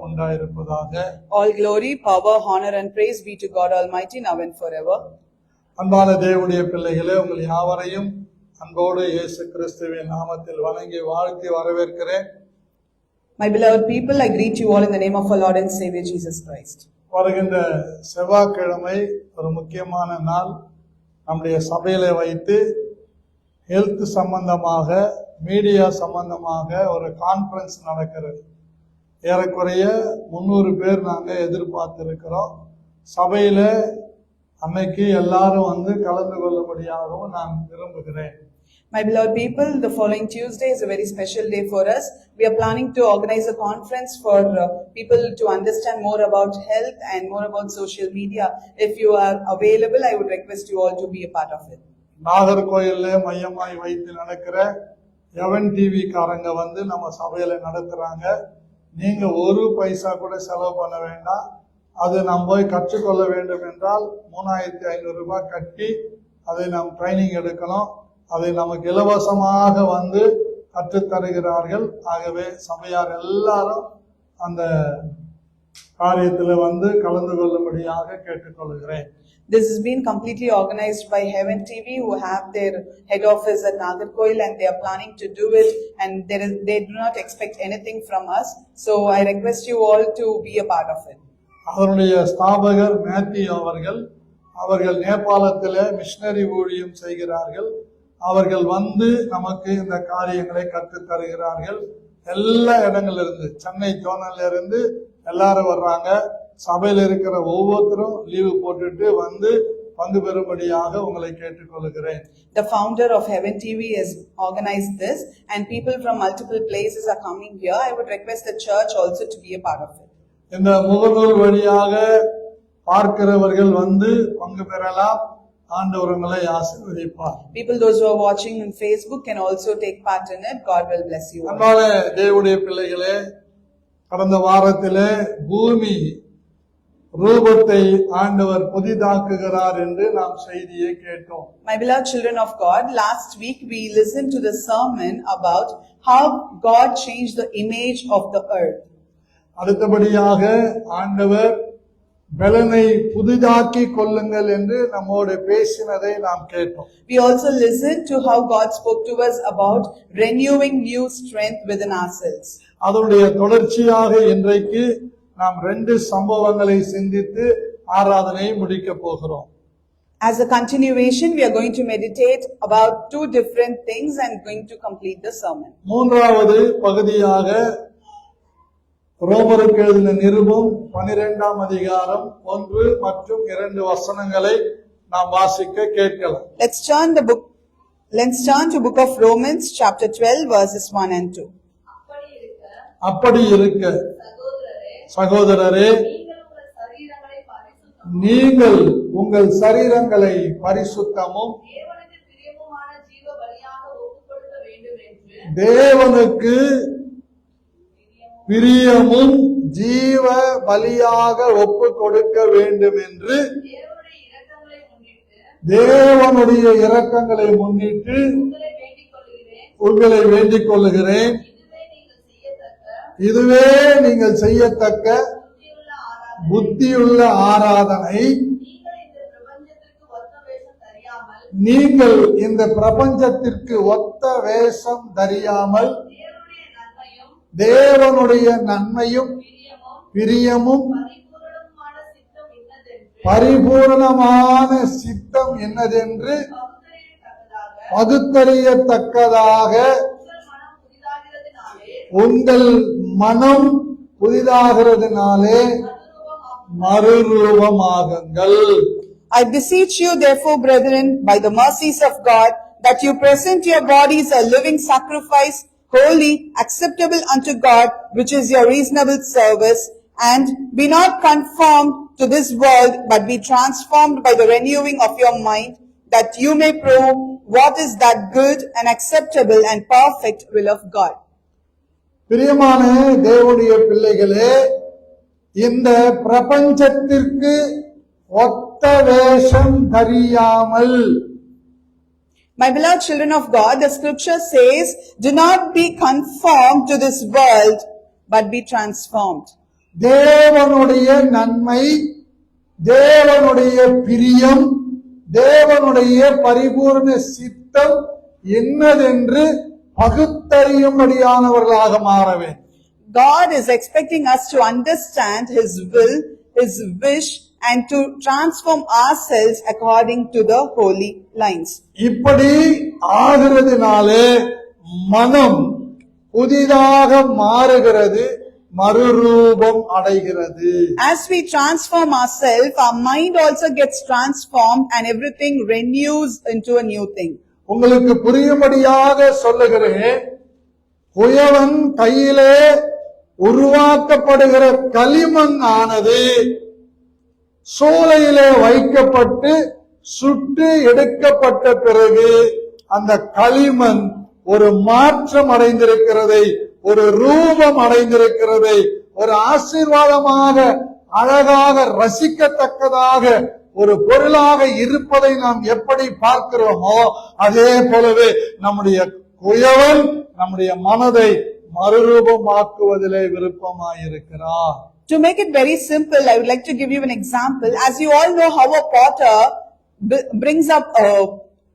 உண்டாயிருப்பதாக. All glory, power, honor and praise be to God Almighty now and forever. அன்பான தேவனுடைய பிள்ளைகளே, உங்கள் யாவரையும் அன்போடு இயேசு கிறிஸ்துவின் நாமத்தில் வணங்கி வாழ்த்தி வரவேற்கிறேன். My beloved people, I greet you all in the name of our Lord and Savior Jesus Christ. வருகின்ற செவ்வாய்க்கிழமை ஒரு முக்கியமான நாள். நம்முடைய சபையில வைத்து ஹெல்த் சம்பந்தமாக, மீடியா சம்பந்தமாக ஒரு கான்ஃபரன்ஸ் நடக்கிறது. ஏறக்குறைய 300 பேர் நாங்கள் எதிர்பார்த்திருக்கிறோம். சபையில அன்னைக்கு எல்லாரும் கலந்து கொள்ளும்படியாகவும் நான் விரும்புகிறேன். My beloved people, the following Tuesday is a very special day for us. We are planning to organize a conference for people to understand more about health and more about social media. If you are available, I would request you all to be a part of it. நாகர்கோயில்ல மையமாய் வைத்து நடக்கிற எவன் TV காரங்க நம்ம சபையில நடத்துறாங்க. நீங்க ஒரு பைசா கூட செலவு பண்ண வேண்டாம். அது நாம் போய் கற்றுக்கொள்ள வேண்டும் என்றால் 3500 ரூபாய் கட்டி அதை நாம் ட்ரைனிங் எடுக்கணும். அதை நமக்கு இலவசமாக கற்றுத் தருகிறார்கள். ஆகவே சபையார் எல்லாரும் அந்த காரியத்தில் கலந்து கொள்ளும்படியாக கேட்டுக்கொள்கிறேன். This has been completely organized by Heaven TV, who have their head office at Nagarkoil, and they are planning to do it, and they do not expect anything from us. So I request you all to be a part of it. அதனுடைய ஸ்தாபகர் Matthew அவர்கள் நேபாளத்திலே missionary ஊழியம் செய்கிறார்கள். அவர்கள் நமக்கு இந்த காரியங்களை கற்றுத் தருகிறார்கள். எல்லா இடங்களிலிருந்து, சென்னை ஜோனல்ல இருந்து எல்லாரும் வர்றாங்க. சபையில் இருக்கிற ஒவ்வொருத்தரும் லீவு போட்டுட்டு பங்கு பெறும்படியாக உங்களை கேட்டுக்கொள்கிறேன். The founder of Heaven TV has organized this, and people from multiple places are coming here. I would request the church also to be a part of it. இந்த முகநூல் வழியாக பார்க்கிறவர்கள் பங்கு பெறலாம். ஆண்டவர் உங்களை ஆசீர்வதிப்பார். People those who are watching on Facebook can also take part in it. God will bless you. அன்பான தேவனுடைய பிள்ளைகளே, கடந்த வாரத்திலே பூமி ரூபத்தை ஆண்டவர் புதிதாக்குகிறார் என்று நாம் செய்தியை கேட்டோம். My beloved children of God, last week we listened to the sermon about how God changed the image of the earth. அடுத்தபடியாக ஆண்டவர் பலனை புதிதாக்கி கொள்ளுங்கள் என்று நம்மோடு பேசினதை நாம் கேட்டோம். We also listened to how God spoke to us about renewing new strength within ourselves. அதனுடைய தொடர்ச்சியாக இன்றைக்கு நாம் 2 சம்பவங்களை சிந்தித்து ஆராதனையை முடிக்க போகிறோம். As a continuation, we are going to meditate about 2 different things and going to complete the sermon. மூன்றாவது பகுதியாக ரோமருக்கு எழுதின நிருபம் 12ஆம் அதிகாரம் 1 மற்றும் 2 வசனங்களை நாம் வாசிக்க கேட்கலாம். Let's turn to book of Romans chapter 12 verses 1 and 2. அப்படி இருக்க சகோதரரே, நீங்கள் உங்கள் சரீரங்களை பரிசுத்தமும் தேவனுக்கு பிரியமும் ஜீவ பலியாக ஒப்பு கொடுக்க வேண்டும் என்று தேவனுடைய இரக்கங்களை முன்னிட்டு உங்களை வேண்டிக் கொள்ளுகிறேன். இதுவே நீங்கள் செய்யத்தக்க புத்தியுள்ள ஆராதனை. நீங்கள் இந்த பிரபஞ்சத்திற்கு ஒத்த வேஷம் தரியாமல் தேவனுடைய நன்மையும் பிரியமும் பரிபூர்ணமான சித்தம் என்னதென்று பகுத்தறியத்தக்கதாக உங்கள் மனம் புதிதாகிறதுனாலே மறுரூபமாகுங்கள். I beseech you therefore, brethren, by the mercies of God, that you present your bodies a living sacrifice, holy, acceptable unto God, which is your reasonable service, and be not conformed to this world, but be transformed by the renewing of your mind, that you may prove what is that good and acceptable and perfect will of God. பிரியமான தேவனுடைய பிள்ளைகளே, இந்த பிரபஞ்சத்திற்கு ஒத்த வேஷம் தரியாமல், My beloved children of God, the scripture says, do not be conformed to this world, but be transformed. தேவனுடைய நன்மை, தேவனுடைய பிரியம், தேவனுடைய பரிபூர்ண சித்தம் என்னதென்று பகுத்தறியும்படியானவர்களாக மாற வேண்டும். God is expecting us to understand His will, His wish, and to transform ourselves according to the holy lines. இப்படி ஆகிறதுனாலே மனம் புதிதாக மாறுகிறது, மறுரூபம் அடைகிறது. As we transform ourselves, our mind also gets transformed and everything renews into a new thing. உங்களுக்கு புரியும்படியாக சொல்லுகிறேன், குயவன் கையிலே உருவாக்கப்படுகிற களிமண் ஆனது சூளையிலே வைக்கப்பட்டு சுட்டு எடுக்கப்பட்ட பிறகு அந்த களிமண் ஒரு மாற்றம் அடைந்திருக்கிறதை, ஒரு ரூபம் அடைந்திருக்கிறதை, ஒரு ஆசீர்வாதமாக அழகாக ரசிக்கத்தக்கதாக ஒரு பொருளாக இருப்பதை நாம் எப்படி பார்க்கிறோமோ அதே போலவே நம்முடைய குயவன் நம்முடைய மனதை மறுரூபமாக்குவதிலே விருப்பமாயிருக்கிறார். To make it very simple, I would like to give you an example. As you all know how a potter brings up a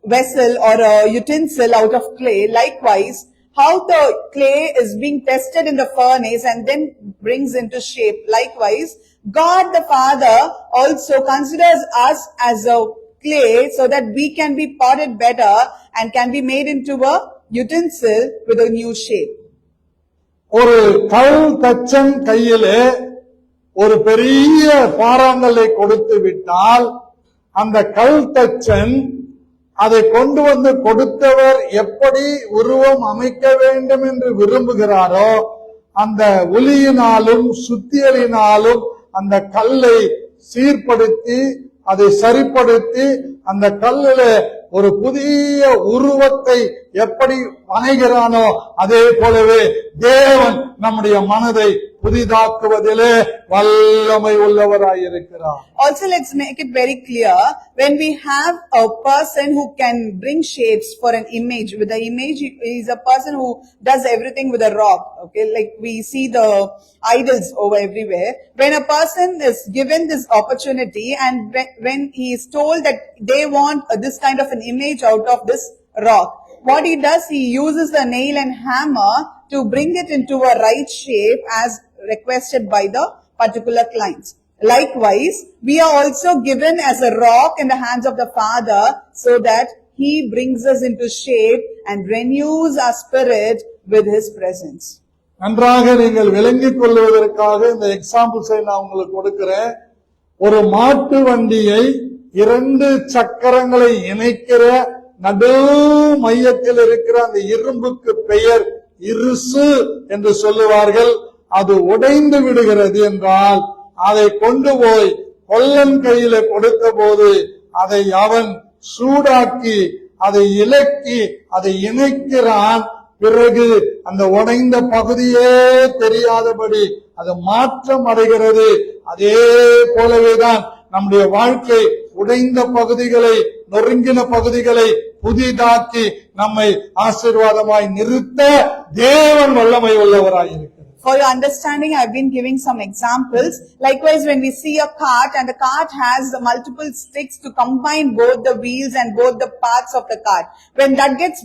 vessel or a utensil out of clay, likewise, how the clay is being tested in the furnace and then brings into shape. Likewise, God the Father also considers us as a clay so that we can be potted better and can be made into a utensil with a new shape. ஒரு கல் தச்சன் கையிலே ஒரு பெரிய பாறாங்கல்லை கொடுத்து விட்டால் அந்த கல் தச்சன் அதை கொண்டு வந்து கொடுத்தவர் எப்படி உருவம் அமைக்க வேண்டும் என்று விரும்புகிறாரோ அந்த உளியினாலும் சுத்தியலினாலும் அந்த கல்லை சீர்படுத்தி அதை சரிப்படுத்தி அந்த கல்லில ஒரு புதிய உருவத்தை எப்படி வணைகிறானோ அதே போலவே தேவன் நம்முடைய மனதை புதிதாக்குவதிலே வல்லமை உள்ளவராயிருக்கிறார். Also, let's make it very clear, when we have a person who can bring shapes for an image, with the image is a person who does everything with a rock, okay, like we see the idols over everywhere. When a person is given this opportunity and when he is told that they want this kind of an image out of this rock, what he does, he uses the nail and hammer to bring it into a right shape as requested by the particular clients. Likewise, we are also given as a rock in the hands of the Father so that He brings us into shape and renews our spirit with His presence. நன்றாக நீங்கள் விளங்கிக் கொள்வதற்காக இந்த எக்ஸாம்பிள்ஸை நான் உங்களுக்கு கொடுக்கிறேன். ஒரு மாட்டு வண்டியை 2 சக்கரங்களை இணைக்கிற நடு மையத்தில் இருக்கிற அந்த இரும்புக்கு பெயர் இருசு என்று சொல்லுவார்கள். அது உடைந்து விடுகிறது என்றால் அதை கொண்டு போய் கொல்லன் கையில கொடுத்த போது அதை அவன் சூடாக்கி அதை இலக்கி அதை இணைக்கிறான். பிறகு அந்த உடைந்த பகுதியே தெரியாதபடி அது மாற்றம் அடைகிறது. அதே போலவேதான் நம்முடைய வாழ்க்கை உடைந்த பகுதிகளை, நொறுங்கின பகுதிகளை புதிதாக்கி நம்மை ஆசீர்வாதமாய் நிறுத்த தேவன் வல்லமை உள்ளவராயிருக்கிறார். For your understanding, I've been giving some examples. Likewise, when we see a cart and the cart has the multiple sticks to combine both the wheels and both the parts of the cart. When that gets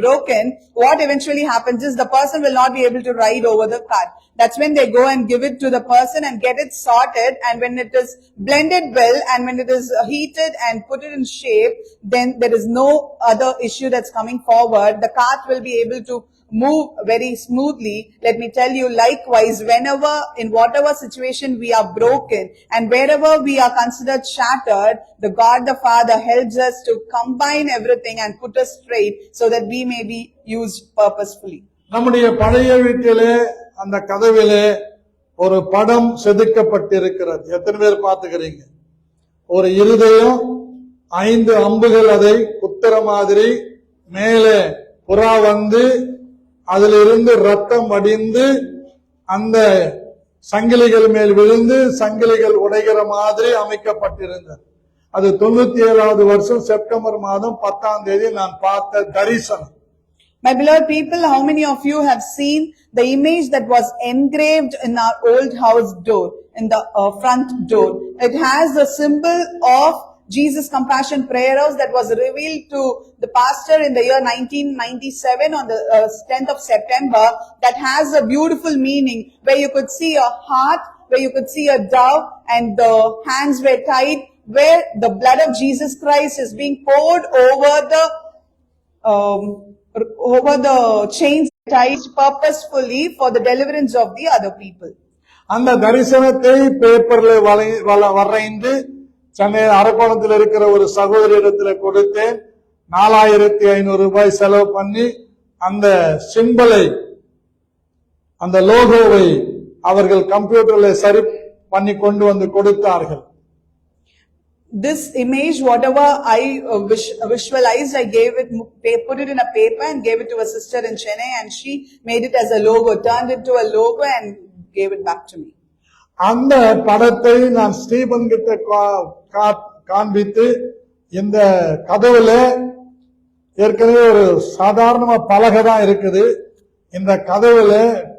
broken, what eventually happens is the person will not be able to ride over the cart. That's when they go and give it to the person and get it sorted, and when it is blended well and when it is heated and put it in shape, then there is no other issue that's coming forward. The cart will be able to move very smoothly. Let me tell you, likewise, whenever, in whatever situation we are broken and wherever we are considered shattered, the God the Father helps us to combine everything and put us straight so that we may be used purposefully. நம்முடைய பழைய வீட்டிலே அந்த கதவிலே ஒரு படம் செதுக்கப்பட்டிருக்கிறது. எத்தனை பேர் பார்த்துக்கிறீங்க? ஒரு இருதயம், 5 அம்புகள் அதை குத்துற மாதிரி, மேலே புறா வந்து அதிலிருந்து ரத்தம் வடிந்து அந்த சங்கிலிகள் மேல் விழுந்து சங்கிலிகள் உடைகிற மாதிரி அமைக்கப்பட்டிருந்தது. அது 97வது வருஷம் செப்டம்பர் மாதம் 10ஆம் தேதி நான் பார்த்த தரிசனம். My beloved people, how many of you have seen the image that was engraved in our old house door, in the front door? It has the symbol of Jesus Compassion Prayer House that was revealed to the pastor in the year 1997 on the 10th of September, that has a beautiful meaning where you could see a heart, where you could see a dove, and the hands were tied, where the blood of Jesus Christ is being poured over the chains tied purposefully for the deliverance of the other people. அந்த தரிசனத்தை பேப்பர்ல வரைந்து சென்னை அரக்கோணத்தில் இருக்கிற ஒரு சகோதரியிடத்துல கொடுத்தேன். 4500 ரூபாய் செலவு பண்ணி அந்த சிம்பலை, அந்த லோகோவை அவர்கள் கம்ப்யூட்டர்ல சரி பண்ணி கொண்டு வந்து கொடுத்தார்கள். This image, whatever I visualized, I gave it, put it in a paper and gave it to a sister in Chennai, and she made it as a logo, turned it to a logo and gave it back to me. அந்த படத்தை நான் Stephen கிட்ட காண்பித்து, இந்த கதவுல ஏற்கனவே ஒரு சாதாரண பலகை தான் இருக்குது, இந்த கதவுல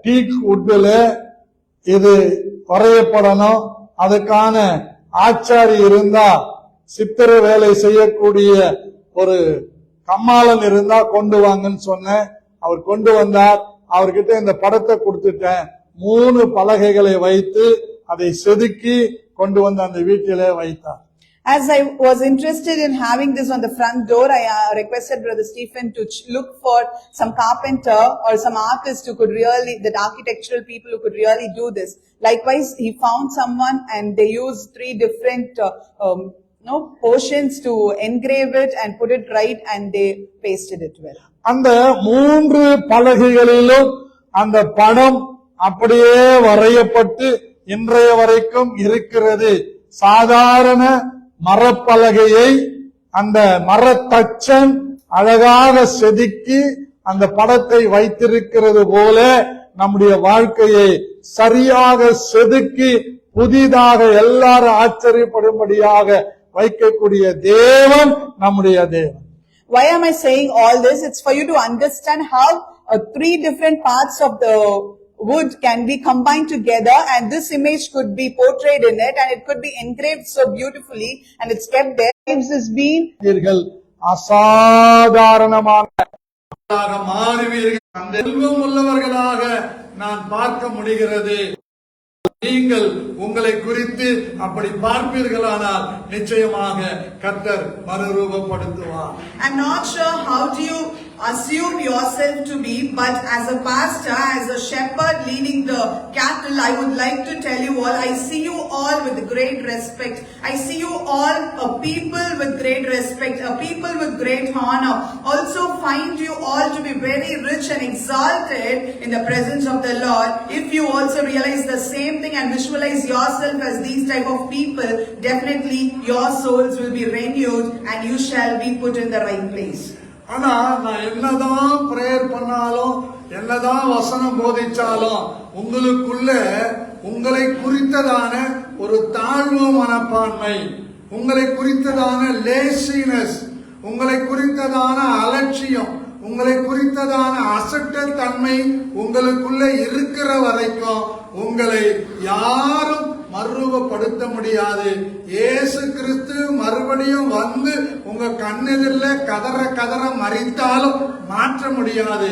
டீக் வுட்ல இது வரையப்படணும், அதுக்கான ஆச்சாரி இருந்தா, சித்திர வேலை செய்யக்கூடிய ஒரு கம்மாளன் இருந்தா கொண்டு வாங்கன்னு சொன்னேன். அவர் கொண்டு வந்தார். அவர்கிட்ட இந்த படத்தை கொடுத்துட்டேன். 3 பலகைகளை வைத்து அதை செதுக்கி கொண்டு வந்து அந்த வீட்டிலே வைத்தார். As I was interested in having this on the front door, I requested Brother Stephen to look for some carpenter or some artist who could really, that architectural people who could really do this. Likewise, he found someone and they used 3 different portions to engrave it and put it right, and they pasted it well. அந்த 3 பலகைகளிலும் அந்த படம் அப்படியே வரையப்பட்டு இன்றைய வரைக்கும் இருக்கிறது. சாதாரண மரப்பலகையை அந்த மரத்தச்சன் அழகாக செதுக்கி அந்த படத்தை வைத்திருக்கிறது போல நம்முடைய வாழ்க்கையை சரியாக செதுக்கி புதிதாக எல்லாரும் ஆச்சரியப்படும்படியாக வைக்கக்கூடிய தேவன் நம்முடைய தேவன். Why am I saying all this? It's for you to understand how 3 different parts of the wood can be combined together, and this image could be portrayed in it, and it could be engraved so beautifully, and it's kept there. It has been அசாதாரணமாக மாறுவீர்கள். அந்த செல்வம் உள்ளவர்களாக நான் பார்க்க முடிகிறது. நீங்கள் உங்களை குறித்து அப்படி பார்ப்பீர்களானால் நிச்சயமாக கர்த்தர் மறுரூபப்படுத்துவார். I'm not sure how do you assume yourself to be, but as a pastor, as a shepherd leading the cattle, I would like to tell you all, I see you all with great respect. I see you all a people with great respect, a people with great honor. Also find you all to be very rich and exalted in the presence of the Lord. If you also realize the same thing and visualize yourself as these type of people, definitely your souls will be renewed and you shall be put in the right place. ஆனா நான் என்னதான் prayer பண்ணாலும், என்னதான் வசனம் போதிச்சாலும், உங்களுக்குள்ள உங்களை குறித்ததான ஒரு தாழ்வு மனப்பான்மை, உங்களை குறித்ததான லேசினஸ், உங்களை குறித்ததான அலட்சியம், உங்களை குறித்ததான அசட்ட தன்மை உங்களுக்குள்ள இருக்கிற வரைக்கும் உங்களை யாரும் மறுரூபப்படுத்த முடியாது. இயேசு கிறிஸ்து மறுபடியும் வந்து உங்க கண்ணெதிரில் கதற மறித்தாலும் மாற்ற முடியாது.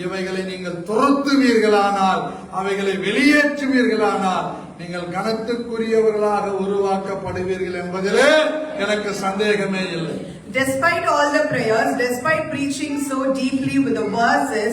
இவைகளை நீங்கள் துரத்துவீர்களானால், அவைகளை வெளியேற்றுவீர்களானால் நீங்கள் கனத்துக்குரியவர்களாக உருவாக்கப்படுவீர்கள் என்பதிலே எனக்கு சந்தேகமே இல்லை. Despite all the prayers, despite preaching so deeply with the verses,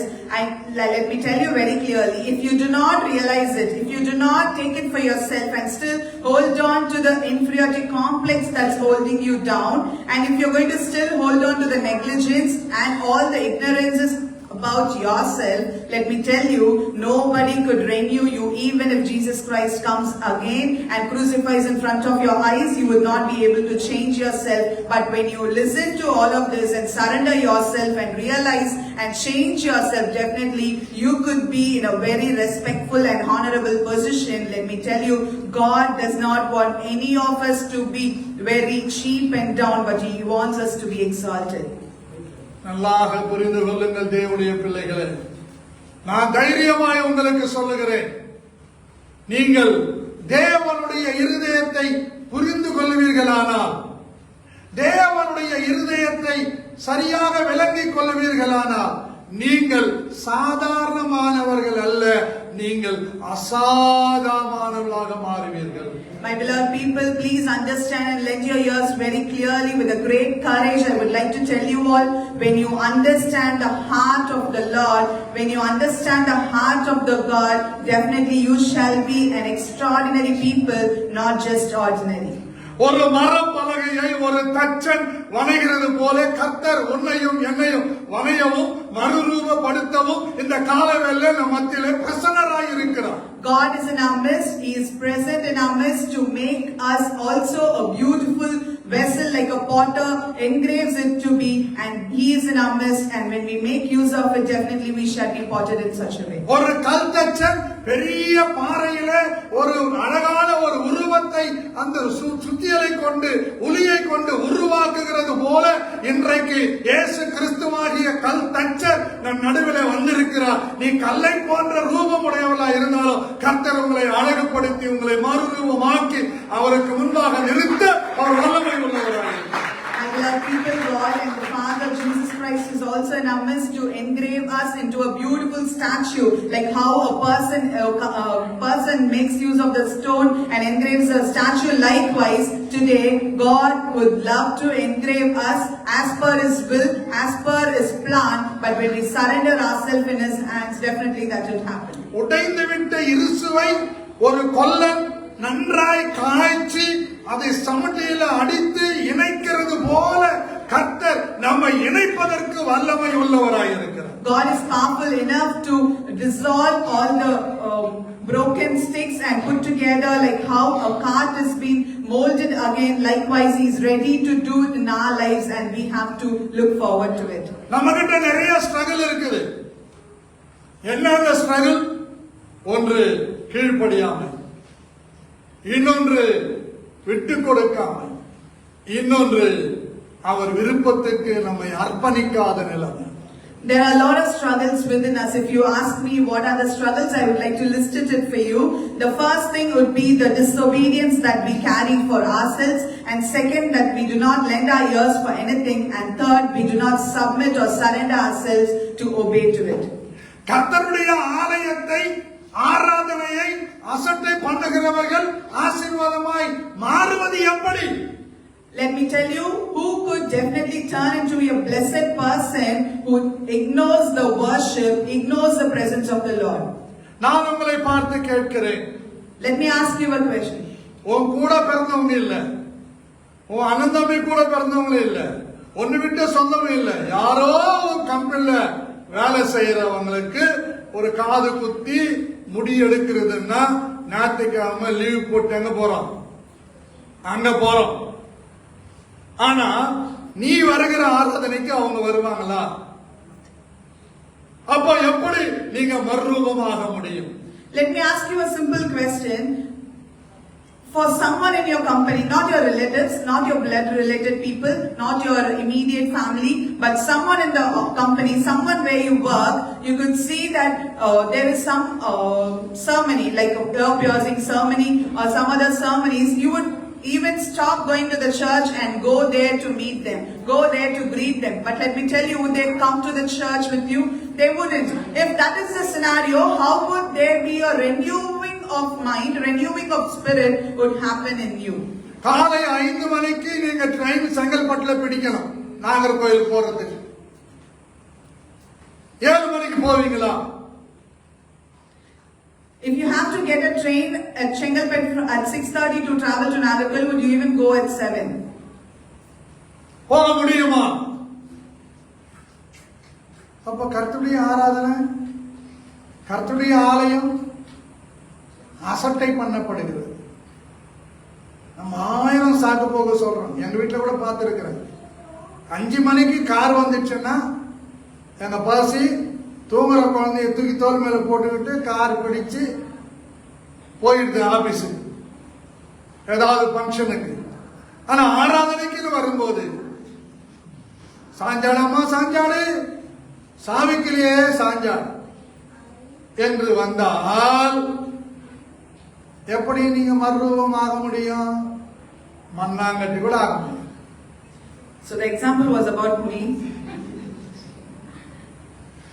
let me tell you very clearly, if you do not realize it, if you do not take it for yourself and still hold on to the inferiority complex that's holding you down, and if you're going to still hold on to the negligence and all the ignorances about yourself, let me tell you, nobody could renew you. Even if Jesus Christ comes again and crucifies in front of your eyes, you will not be able to change yourself. But when you listen to all of this and surrender yourself and realize and change yourself, definitely you could be in a very respectful and honorable position. Let me tell you, God does not want any of us to be very cheap and down, but He wants us to be exalted. நல்லாக புரிந்து கொள்ளுங்கள் தேவனுடைய பிள்ளைகளே. நான் தைரியமாய் உங்களுக்கு சொல்லுகிறேன், நீங்கள் தேவனுடைய இருதயத்தை புரிந்து கொள்வீர்களானால், தேவனுடைய இருதயத்தை சரியாக விளங்கிக் கொள்வீர்களானால், நீங்கள் சாதாரணமானவர்கள் அல்ல, நீங்கள் அசாதாரணமானவர்களாக மாறுவீர்கள். My beloved people, please understand and lend your ears very clearly with a great courage. I would like to tell you all, when you understand the heart of the Lord, when you understand the heart of the God, definitely you shall be an extraordinary people, not just ordinary. ஒரு மரப்பலகையை ஒரு தச்சன் வணைகிறது போல கர்த்தர் உன்னையும் என்னையும் வணையவும் மறுரூபப்படுத்தவும் இந்த காலவேளையிலே நம் மத்தியிலே பிரசன்னராய் இருக்கிறார். God is in our midst. He is present in our midst to make us also a beautiful vessel, like a potter engraves it to be, and He is in our midst, and when we make use of it, definitely we shall be potted in such a way. ஒரு கல்தச்சன் பெரிய பாறையிலே ஒரு அழகான ஒரு உருவத்தை அந்த சுத்தியலை கொண்டு உளியை கொண்டு உருவாக்குகிறது போல இன்றைக்கு இயேசு கிறிஸ்துவாகிய கல்தச்சர் நம் நடுவிலே வந்திருக்கிறார். நீ கல்லை போன்ற ரூபம் உடையவளாய் இருந்தாலும் கர்த்தர் உங்களை அழகுபடுத்தி உங்களை மறுரூபமாக்கி அவருக்கு முன்பாக நிறுத்த அவர் வல்லமை உள்ளவராய். I love people, God and the Father Jesus Christ is also in our midst to engrave us into a beautiful statue, like how a person makes use of the stone and engraves a statue. Likewise, today God would love to engrave us as per His will, as per His plan. But when we surrender ourselves in His hands, definitely that will happen. உடைந்துவிட்ட இருசுவை ஒரு கொல்லன் நன்றாய் காய்ச்சி அதை சமட்டியில அடித்து இணைக்கிறது போல கர்த்தர் நம்மை இணைப்பதற்கு வல்லமை உள்ளவராய் இருக்கிறார். God is powerful enough to dissolve all the broken sticks and put together, like how a cart is being molded again. Likewise, He is ready to do it in our lives, and we have to look forward to it. நம்மகிட்ட நிறைய struggle இருக்குது. என்ன அந்த struggle? ஒன்று கீழ்ப்படியாமை, இன்னொன்று விட்டு கொடுக்காமல், இன்னொன்று அவர் விருப்பத்துக்கு நம்மை அர்ப்பணிக்காத நிலைமை. There are a lot of struggles within us. If you ask me what are the struggles, I would like to list it for you. The first thing would be the disobedience that we carry for ourselves, and second, that we do not lend our ears for anything, and third, we do not submit or surrender ourselves to obey to it. கர்த்தருடைய ஆலயத்தை ஆராதனையை அசட்டை பண்ணுகிறவர்கள் ஆசீர்வாதமாய் மாறுவது எப்படி? Let me tell you, who could definitely turn into a blessed person who ignores the worship, ignores the presence of the Lord? நான் உங்களை பார்த்து கேட்கிறேன். Let me ask you a question. உன் கூட பிறந்தவங்க இல்ல, உன் அண்ணன் தம்பி கூட பிறந்தவங்க இல்ல, ஒன்னு விட்டு சொந்தம் இல்ல, யாரோ கம்பெனில வேலை செய்யறவங்களுக்கு ஒரு காது குத்தி முடி எடுக்கிறதுன்னா ஞாயிற்றுக்கிழமை லீவ் போட்டு அங்க போறோம். ஆனா நீ வருகிற ஆராதனைக்கு அவங்க வருவாங்களா? அப்ப எப்படி நீங்க மறுரூபமாக முடியும்? Let me ask you a simple question. For someone in your company, not your relatives, not your blood related people, not your immediate family, but someone in the company, someone where you work, you could see that there is some ceremony, like a ear piercing ceremony or some other ceremonies. You would even stop going to the church and go there to meet them, go there to greet them. But let me tell you, would they come to the church with you? They wouldn't. If that is the scenario, how would there be a renewing of mind, renewing of spirit would happen in you? காலை 5 மணிக்கு நீங்க train செங்கல்பட்டுல பிடிக்கணும் நாகர்கோயில் போறதுக்கு. 7 மணிக்கு போவீங்களா? If you have to get a train at Chengalpet at 6:30 to travel to Nagarkol, would you even go at 7? போக முடியுமா? அப்ப கர்த்தருடைய ஆராதனை, கர்த்தருடைய ஆலயம் அசட்டை பண்ணப்படுகிறது. நம்ம 1000 சாக்கு போக சொல்றோம். எங்க வீட்டுல கூட பார்த்திருக்கிறேன். 5 மணிக்கு கார் வந்துச்சுன்னா எங்க பாசி தூங்குற குழந்தைய தூக்கி தோல் மேல போட்டுக்கிட்டு கார் பிடிச்சு போயிடுது ஆபீஸுக்கு, ஏதாவது பங்கனுக்கு. ஆனா ஆராதனைக்கு வரும்போது சாஞ்சாடாமா சாஞ்சாடு, சாவிக்கிலேயே சாஞ்சாடு என்று வந்தால் எப்படி நீங்க மறுரூபமாக முடியும்? மண்ணாங்கட்டி கூட ஆக முடியும். So the example was about me.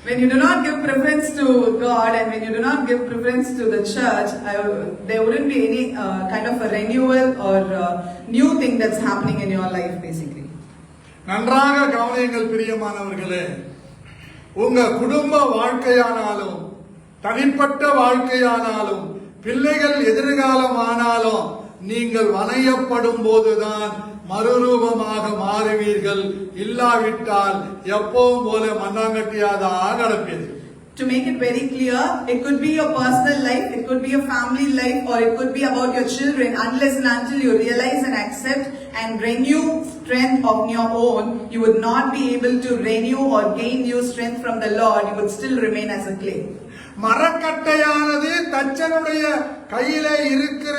When you do not give preference to God and when you do not give preference to the church, there wouldn't be any kind of a renewal or new thing that's happening in your life basically. நன்றாக கவனியுங்கள் பிரியமானவர்களே, உங்க குடும்ப வாழ்க்கையானாலும் தனிப்பட்ட வாழ்க்கையானாலும் பிள்ளைகள் எதிர்காலம் ஆனாலும் நீங்கள் வணையப்படும் போதுதான் மறுரூபமாக மாறுவீர்கள். இல்லாவிட்டால் எப்பவும் போல மண்ணாங்கட்டியாதான் நடப்பீர்கள். To make it very clear, it could be your personal life, it could be your family life, or it could be about your children. Unless and until you realize and accept and renew strength of your own, you would not be able to renew or gain new strength from the Lord. You would still remain as a clay. மரக்கட்டையானது தச்சனுடைய கையில இருக்கிற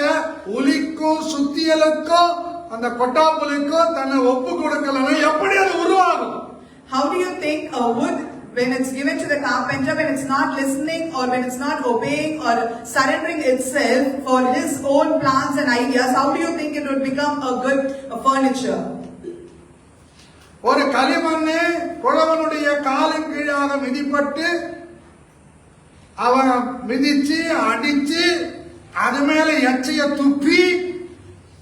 உளிக்கும் சுத்தியலுக்கும் அந்த கொட்டாப்புலுக்கும் தன்னை ஒப்பு கொடுக்கலன்னா எப்படி அது உருவாகும்? How do you think a wood, when it's given to the carpenter, when it's not listening or when it's not obeying or surrendering itself for his own plans and ideas, how do you think it would become a good furniture? ஒரு களிமண்ணு குழவனுடைய காலின் கீழாக மிதிப்பட்டு அவன் மிதிச்சு அடிச்சு அது மேல எச்சைய துப்பி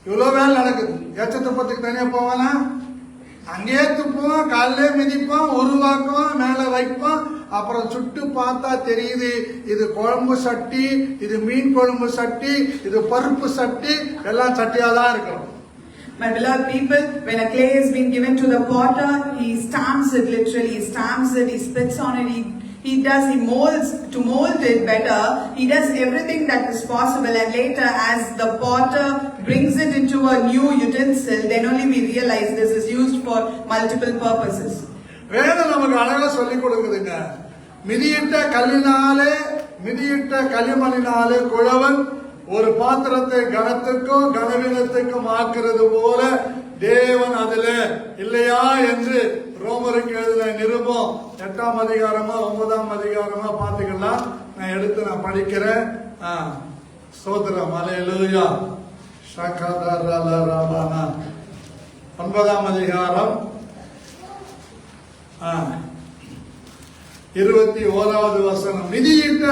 இவ்வளவு வேலை நடக்குது. எச்ச துப்பத்துக்கு தனியா போவானா? அங்கேயே துப்புவான், காலிலே மிதிப்பான், உருவாக்குவான், மேல வைப்பான். அப்புறம் சுட்டு பார்த்தா தெரியுது இது குழம்பு சட்டி, இது மீன் குழம்பு சட்டி, இது பருப்பு சட்டி, எல்லாம் சட்டியா தான் இருக்கும். My beloved people, when a clay has been given to the potter, he stamps it literally, he stamps it, he spits on it, he molds, to mold it better, he does everything that is possible, and later as the potter brings it into a new utensil, then only we realize this is used for multiple purposes. வேதம் நமக்கு அழகா சொல்லிக் கொடுக்குதுங்க. மிதியிட்ட கல்லினாலே மிதியிட்ட களிமண்ணினாலே குழவன் ஒரு பாத்திரத்தை கனத்துக்கும் கனவீனத்துக்கும் ஆக்குறது போல தேவன் அதுல இல்லையா என்று ரோமருக்கு எழுதின நிருபம் 8ஆம் அதிகாரமா 9ஆம் அதிகாரமா பாத்துக்கலாம். நான் எடுத்து நான் படிக்கிறேன். ஸ்தோத்திரம், அல்லேலூயா. ஷகதரலரபனா 9ஆம் அதிகாரம் 21வது வசனம். மிதியிட்ட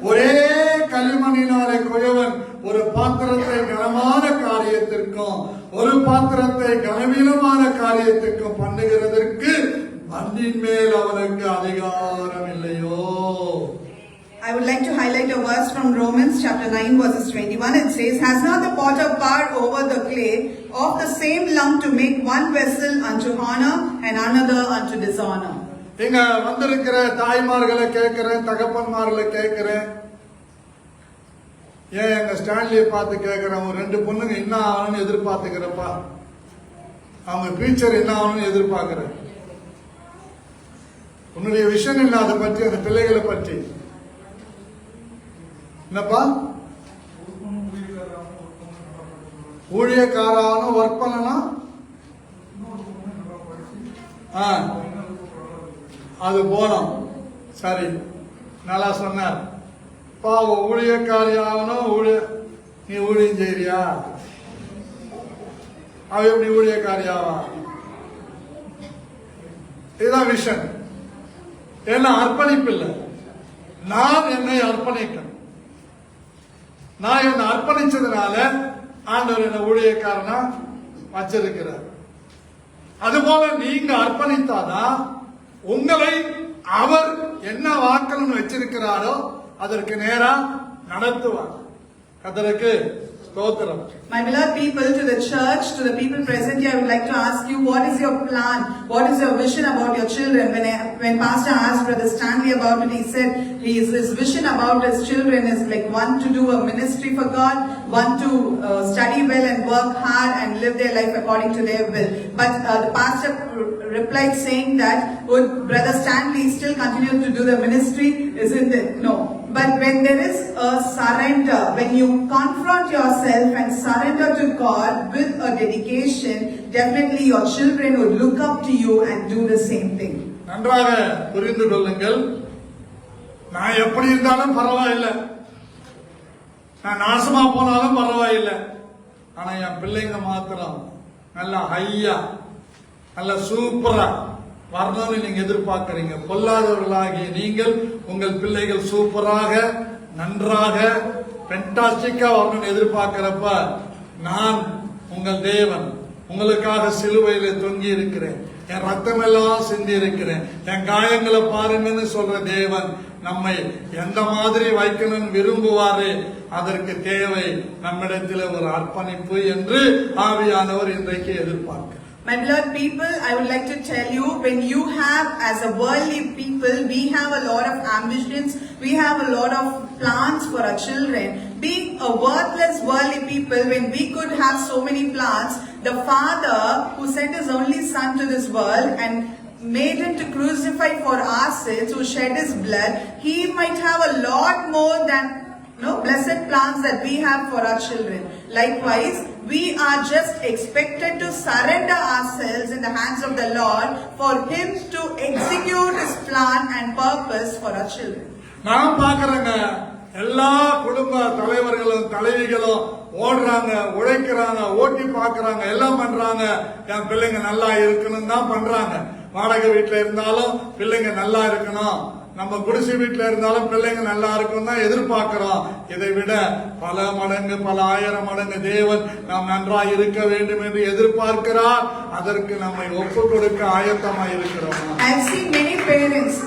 ஒரே களிமண்ணினாலே குழவன் ஒரு பாத்திரத்தை கனமான காரியத்திற்கும் ஒரு பாத்திரத்தை கனவீனமான காரியத்திற்கும் பண்ணுகிறதற்கு மண்ணின் மேல் அவனுக்கு அதிகாரம் இல்லையோ? I would like to highlight a verse from Romans chapter 9 verses 21. It says, "Has not the potter power over the clay of the same lump to make one vessel unto honor and another unto dishonor?" இங்க வந்திருக்கிற தாய்மார்களை கேட்கிறேன், தகப்பன்மார்களை கேட்கிறேன், ஏன் எங்க ஸ்டான்லியை பார்த்து கேட்கிறேன், ஒரு 2 பொண்ணுங்க என்ன ஆகணும்னு எதிர்பார்த்துக்கிறப்பா, அவங்க ஃபியூச்சர் என்ன ஆகணும்னு எதிர்பார்க்கிறேன். உன்னுடைய விஷன் இல்லை அதை பற்றி, அந்த பிள்ளைகளை பற்றி என்னப்பா? ஊழியக்காரனும் ஒர்க் பண்ணணும், அது போனோம். சரி, நல்லா சொன்னார். பாவம், ஊழியக்காரி ஆகணும், நீ ஊழியம் செய்யறியா? அவ எப்படி ஊழியக்காரி ஆவா? இதுதான் விஷன். ஏன்னா அர்ப்பணிப்பு இல்லை. நான் என்னை அர்ப்பணிக்கணும். நான் என்னை அர்ப்பணிச்சதுனால ஆண்டவர் என்ன ஊழியக்காரனா வச்சிருக்கிறார். அதுபோல நீங்க அர்ப்பணித்தாதான் உங்களை அவர் என்ன வாக்கணும்னு வச்சிருக்கிறாரோ அதற்கு நேரா நடத்துவார். கர்த்தருக்கு ஸ்தோத்திரம். My beloved people, to the church, to the people present here, I would like to ask you, what is your plan? What is your vision about your children? When Pastor asked Brother Stanley about it, he said his vision about his children is like one to do a ministry for God, one to study well and work hard and live their life according to their will. But the pastor replied saying that would Brother Stanley still continue to do the ministry? Isn't it? No. But when there is a surrender, when you confront yourself and surrender to God with a dedication, definitely your children would look up to you and do the same thing. நன்றாக புரிந்து கொள்ளுங்கள். நான் எப்படி இருந்தாலும் பரவாயில்லை, நான் நாசமா போனாலும் பரவாயில்லை, ஆனா என் பிள்ளைங்க மாத்திரம் நல்லா ஹையா நல்ல சூப்பரா வரணும்னு நீங்க எதிர்பார்க்கறீங்க. பொல்லாதவர்களாகிய நீங்கள் உங்கள் பிள்ளைகள் சூப்பராக நன்றாக பென்டாஸ்டிக்கா வரணும்னு எதிர்பார்க்கிறப்ப நான் உங்கள் தேவன் உங்களுக்காக சிலுவையில தொங்கி இருக்கிறேன், என் ரத்தம் எல்லாம் சிந்தி இருக்கிறேன், என் காயங்களை பாருங்கன்னு சொல்ற தேவன் நம்மை எந்த மாதிரி வைக்கணும்னு விரும்புவாரு. அதற்கு தேவை நம்மிடத்தில் ஒரு அர்ப்பணிப்பு என்று ஆவியானவர் இன்றைக்கு எதிர்பார்க்கிறார். My beloved people, I would like to tell you, when you have, as a worldly people, we have a lot of ambitions, we have a lot of plans for our children. Being a worthless worldly people, when we could have so many plans, the Father who sent His only Son to this world and made Him to crucify for our sins, who shed His blood, He might have a lot more than blessed plans that we have for our children. Likewise, we are just expected to surrender ourselves in the hands of the Lord for Him to execute His plan and purpose for our children. நான் பாக்குறேங்க, எல்லா குடும்ப தலைவர்களும் தலைவிகளும் ஓடுறாங்க, உழைக்கிறாங்க, ஓட்டி பாக்குறாங்க, எல்லாம் பண்றாங்க. என் பிள்ளைங்க நல்லா இருக்கணும் தான் பண்றாங்க. வாடகை வீட்டுல இருந்தாலும் பிள்ளைங்க நல்லா இருக்கணும், நம்ம குடிசை வீட்டுல இருந்தாலும் பிள்ளைங்க நல்லா இருக்கும் தான் எதிர்பார்க்கிறோம். இதை விட பல மடங்கு பல ஆயிரம் மடங்கு தேவன் நாம் நன்றாய் இருக்க வேண்டும் என்று எதிர்பார்க்கிறார். அதற்கு நம்மை ஒப்பு கொடுக்க ஆயத்தமாய் இருக்கிறோம். I have seen many parents,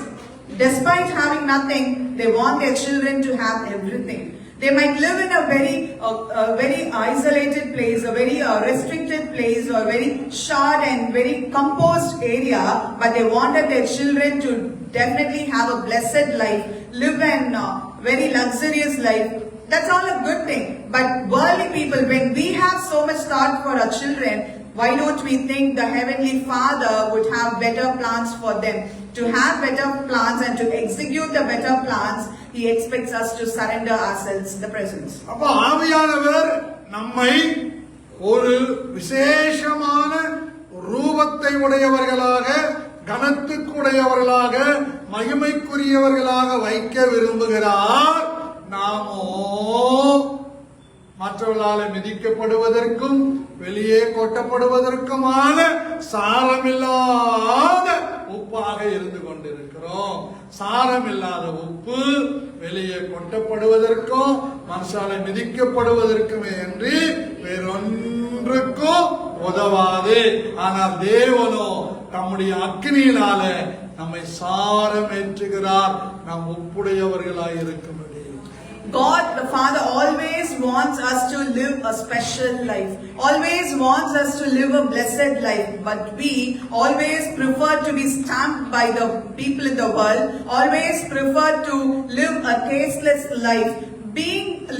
despite having nothing, they want their children to have everything. They might live in a very isolated place, a very restricted place, or very short and very composed area, but they wanted their children to definitely have a blessed life, live an very luxurious life. That's all a good thing. But worldly people, when we have so much thought for our children, why don't we think the Heavenly Father would have better plans for them? To have better plans and to execute the better plans, He expects us to surrender ourselves in the presence. அப்ப ஆவியானவர் நம்மை ஒரு விசேஷமான ரூபத்தை உடையவர்களாக, கனத்துக்குடையவர்களாக, மகிமைக்குரியவர்களாக வைக்க விரும்புகிறார். நாமோ மற்றவர்களால் மிதிக்கப்படுவதற்கும் வெளியே கொட்டப்படுவதற்குமான சாரமில்லாத உப்பாக இருந்து கொண்டிருக்கிறோம். சாரமில்லாத உப்பு வெளியே கொட்டப்படுவதற்கும் மனுஷாலை மிதிக்கப்படுவதற்குமே என்று வேறொன்றுக்கும் உதவாது. ஆனால் தேவனோ தம்முடைய அக்னியினால நம்மை சாரமேற்றுகிறார், நாம் உப்புடையவர்களாய் இருக்கும்படி. God the Father always wants us to live a special life, always wants us to live a blessed life, but we always prefer to be stamped by the people in the world, always prefer to live a tasteless life.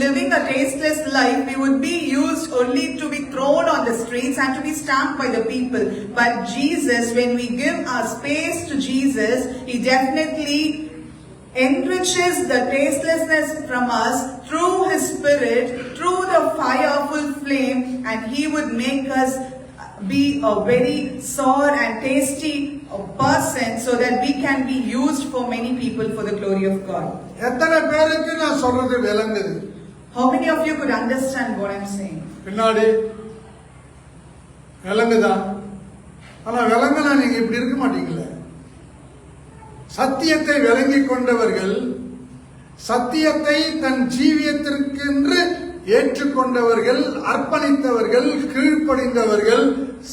Living a tasteless life, we would be used only to be thrown on the streets and to be stamped by the people. But Jesus, when we give our space to Jesus, He definitely enriches the tastelessness from us through His Spirit, through the fireful flame, and He would make us be a very sour and tasty person so that we can be used for many people for the glory of God. எத்தனை பேருக்கு நான் சொல்றது விளங்குது? How many of you could understand what I'm saying? பின்னாடி விளங்குதா? ஆனா விளங்குனா நீங்க இப்படி இருக்க மாட்டீங்களே. சத்தியத்தை விளங்கிக் கொண்டவர்கள், சத்தியத்தை தன் ஜீவியத்திற்கென்று ஏற்றுக்கொண்டவர்கள், அர்ப்பணித்தவர்கள், கீழ்ப்படிந்தவர்கள்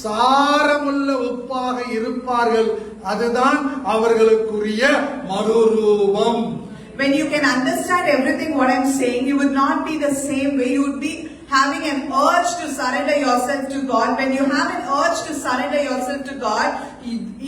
சாரமுள்ள உப்பாக இருப்பார்கள். அதுதான் அவர்களுக்குரிய மறுரூபம். When you can understand everything what I'm saying, you would not be the same way. You would be having an urge to surrender yourself to God. When you have an urge to surrender yourself to God,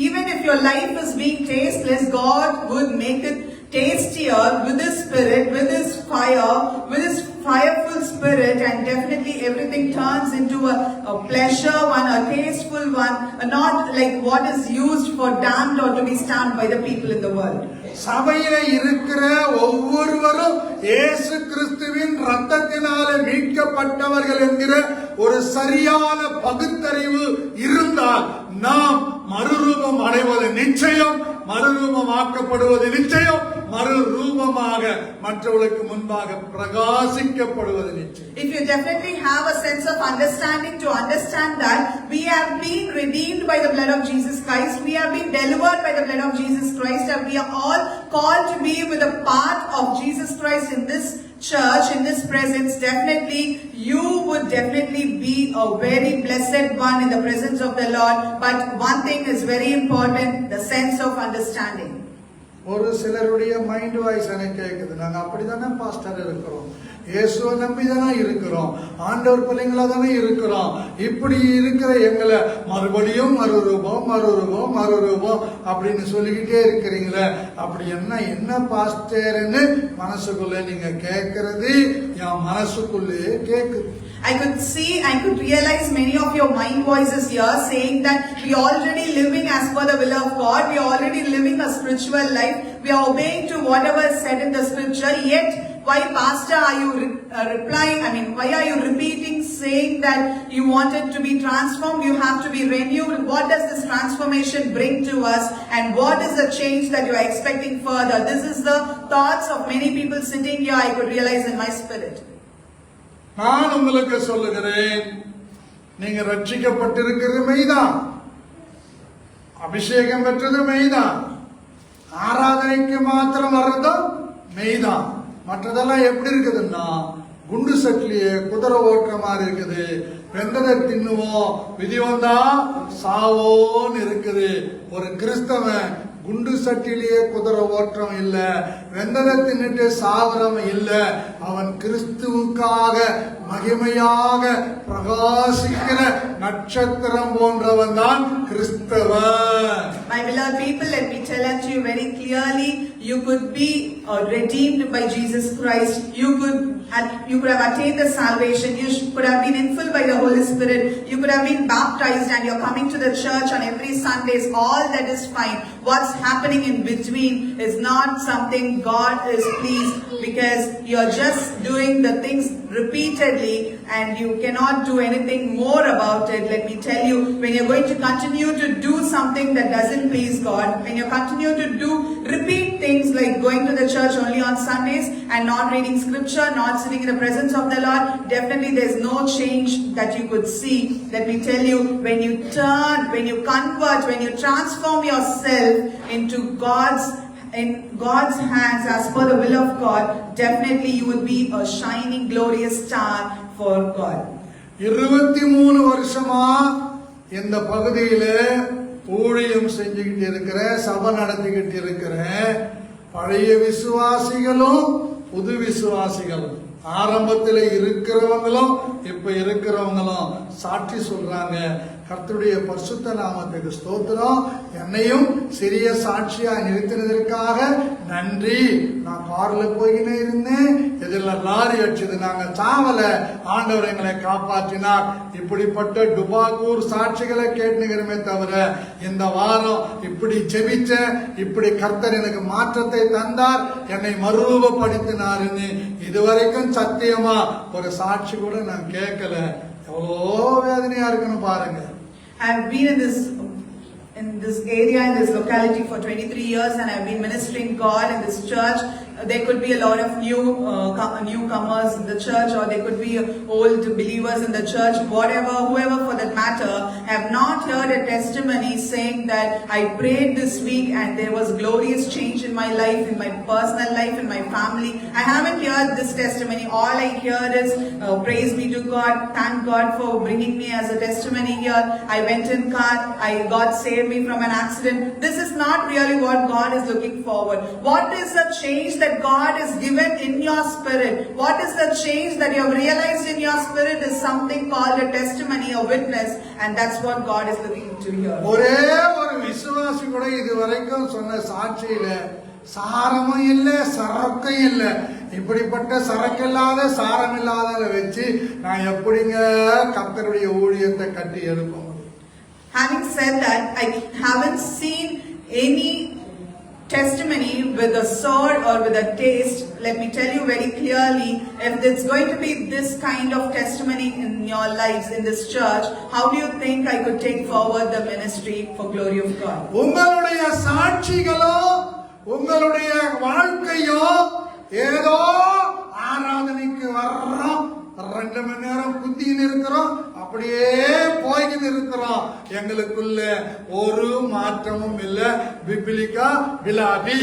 even if your life is being tasteless, God would make it tastier with His Spirit, with His fire, with His fireful Spirit. Spirit, and definitely everything turns into a pleasure one, a tasteful one, not like what is used for damned or to be stamped by the people in the world. சபையில இருக்கிற ஒவ்வொருவரும் இயேசு கிறிஸ்துவின் இரத்தத்தினாலே மீட்கப்பட்டவர்கள் என்கிற ஒரு சரியான பகுத்தறிவு இருந்தால் நாம் மறுரூபம் அடைவது நிச்சயம், மறுரூபமாக்கப்படுவது நிச்சயம், மறுரூபமாக மற்றவர்களுக்கு முன்பாக பிரகாசிக்கப்படுவது நிச்சயம். If you definitely have a sense of understanding to understand that we have been redeemed by the blood of Jesus Christ, we have been delivered by the blood of Jesus Christ, and we are all called to be with a part of Jesus Christ in this church, in this presence, definitely you would definitely be a very blessed one in the presence of the Lord. But one thing is very important, the sense of understanding. ஒரு சிலருடைய mind voice எனக்கு கேட்குது, நாங்க அப்படித்தானே pastor இருக்கிறோம், இயேசுவை நம்பி தானே இருக்கிறோம், ஆண்டவர் பிள்ளைங்களா தானே இருக்கிறோம், இப்படி இருக்கிற எங்களை மறுபடியும் மறுரூபம் மறுரூபம் மறுரூபம் அப்படின்னு சொல்லிக்கிட்டே இருக்கிறீங்களே, அப்படி என்ன பாஸ்டர்ன்னு மனசுக்குள்ள நீங்க கேட்கறது என் மனசுக்குள்ளே கேக்குது. I could realize many of your mind voices here saying that we are already living as per the will of God, we are already living a spiritual life, we are obeying to whatever is said in the scripture, yet why pastor are you replying, why are you repeating saying that you wanted to be transformed, you have to be renewed? What does this transformation bring to us, and what is the change that you are expecting further? This is the thoughts of many people sitting here, I could realize in my spirit. நான் உங்களுக்கு சொல்லுகிறேன், நீங்க ரட்சிக்கப்பட்டிருக்கிறது மெய்தான், அபிஷேகம் பெற்றது மெய்தான், ஆராதனைக்கு மாத்திரம் வர்றதும் மெய்தான். மற்றதெல்லாம் எப்படி இருக்குதுன்னா குண்டு சட்டிலேயே குதிரை ஓட்டுற மாதிரி இருக்குது. வெந்ததை தின்னுவோம், விதி வந்தா சாவோன்னு இருக்குது. ஒரு கிறிஸ்தவன் குண்டு சட்டிலேயே குதிரை ஓட்டம் இல்ல, வெந்ததை தின்னுட்டு சாவரம் இல்ல, அவன் கிறிஸ்துவுக்காக மகிமையாக பிரகாசிக்கிற நட்சத்திரம் போன்றவன் தான் கிறிஸ்தவன். My beloved people, let me tell unto you very clearly, you could be redeemed by Jesus Christ. You could have attained the salvation. You could have been infilled by the Holy Spirit. You could have been baptized, and you're coming to the church on every Sundays. All that is fine. What's happening in between is not something God is pleased, because you're just doing the things repeatedly and you cannot do anything more about it. Let me tell you, when you're going to continue to do something that doesn't please God, when you continue to repeat things like going to the church only on Sundays and not reading scripture, not sitting in the presence of the Lord, definitely there's no change that you could see. Let me tell you, when you turn, when you convert, when you transform yourself into in God's hands as per the will of God, definitely you will be a shining glorious star for God. 23 வருஷமா இந்த பகுதியில ஊழியம் செஞ்சுக்கிட்டு இருக்கிற, சபை நடத்திக்கிட்டு இருக்கிற பழைய விசுவாசிகளும் புது விசுவாசிகளும், ஆரம்பத்தில் இருக்கிறவங்களும் இப்ப இருக்கிறவங்களும் சாட்சி சொல்றாங்க. கர்த்தருடைய பரிசுத்த நாமத்துக்கு ஸ்தோத்திரம். என்னையும் சிறிய சாட்சியா நிறுத்தினதற்காக நன்றி. நான் கார்ல போயினே இருந்தேன், இதுல லாரி அடிச்சது, நாங்க சாவல, ஆண்டவர் எங்களை காப்பாற்றினார். இப்படிப்பட்ட டுபாகூர் சாட்சிகளை கேட்டுக்கிறமே தவிர, இந்த வாரம் இப்படி ஜெபிச்ச, இப்படி கர்த்தர் எனக்கு மாற்றத்தை தந்தார், என்னை மறுரூபப்படுத்தினார்னு இதுவரைக்கும் சத்தியமா ஒரு சாட்சி கூட நான் கேட்கல. எவ்வளோ வேதனையா இருக்குன்னு பாருங்க. I have been in this area, in this locality for 23 years, and I have been ministering God in this church. There could be a lot of newcomers in the church, or there could be old believers in the church, whoever for that matter, have not heard a testimony saying that I prayed this week and there was glorious change in my life, in my personal life, in my family. I haven't heard this testimony. All I hear is praise be to God, thank God for bringing me as a testimony here. I went in car, God saved me from an accident. This is not really what God is looking forward. What is the change that God is given in your spirit? What is the change that you have realized in your spirit is something called a testimony, a witness, and that's what God is looking to hear. ஒரே ஒரு விசுவாசி கூட இதுவரைக்கும் சொன்ன சாட்சியில சாரமும் இல்லை சரக்கும் இல்லை. இப்படிப்பட்ட சரக்கில்லாத சாரம் இல்லாத வச்சு நான் எப்படிங்க கர்த்தருடைய ஊழியத்தை கட்டி எழுப்ப முடியும்? Having said that, I haven't seen any testimony with a sword or with a taste. Let me tell you very clearly, if it's going to be this kind of testimony in your lives in this church, how do you think I could take forward the ministry for glory of God? உங்களுடைய சாட்சிகளோ உங்களுடைய வாழ்க்கையோ ஏதோ ஆராதனைக்கு வர்றோம், 2 மணி நேரம் குத்தின்னு இருக்கிறோம், அப்படியே போய்கிட்டு இருக்கிறோம், எங்களுக்குள்ள ஒரு மாற்றமும் இல்ல. பிபிலிக்கா விலாபி.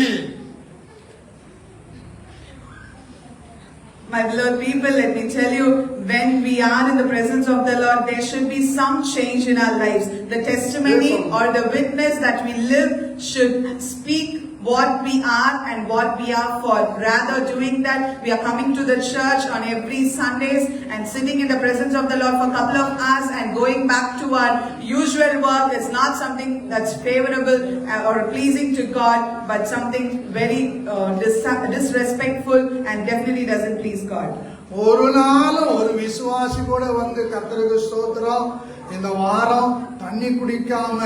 My beloved people, let me tell you, when we are in the presence of the Lord, there should be some change in our lives. The testimony or the witness that we live should speak what we are and what we are for. Rather doing that, we are coming to the church on every Sundays and sitting in the presence of the Lord for a couple of hours and going back to our usual work is not something that's favorable or pleasing to God, but something very disrespectful and definitely doesn't please God. ஒரு நாள் ஒரு விசுவாசி கூட வந்து கர்த்தருக்கு ஸ்தோத்திரம், இந்த வாரம் தண்ணி குடிக்காம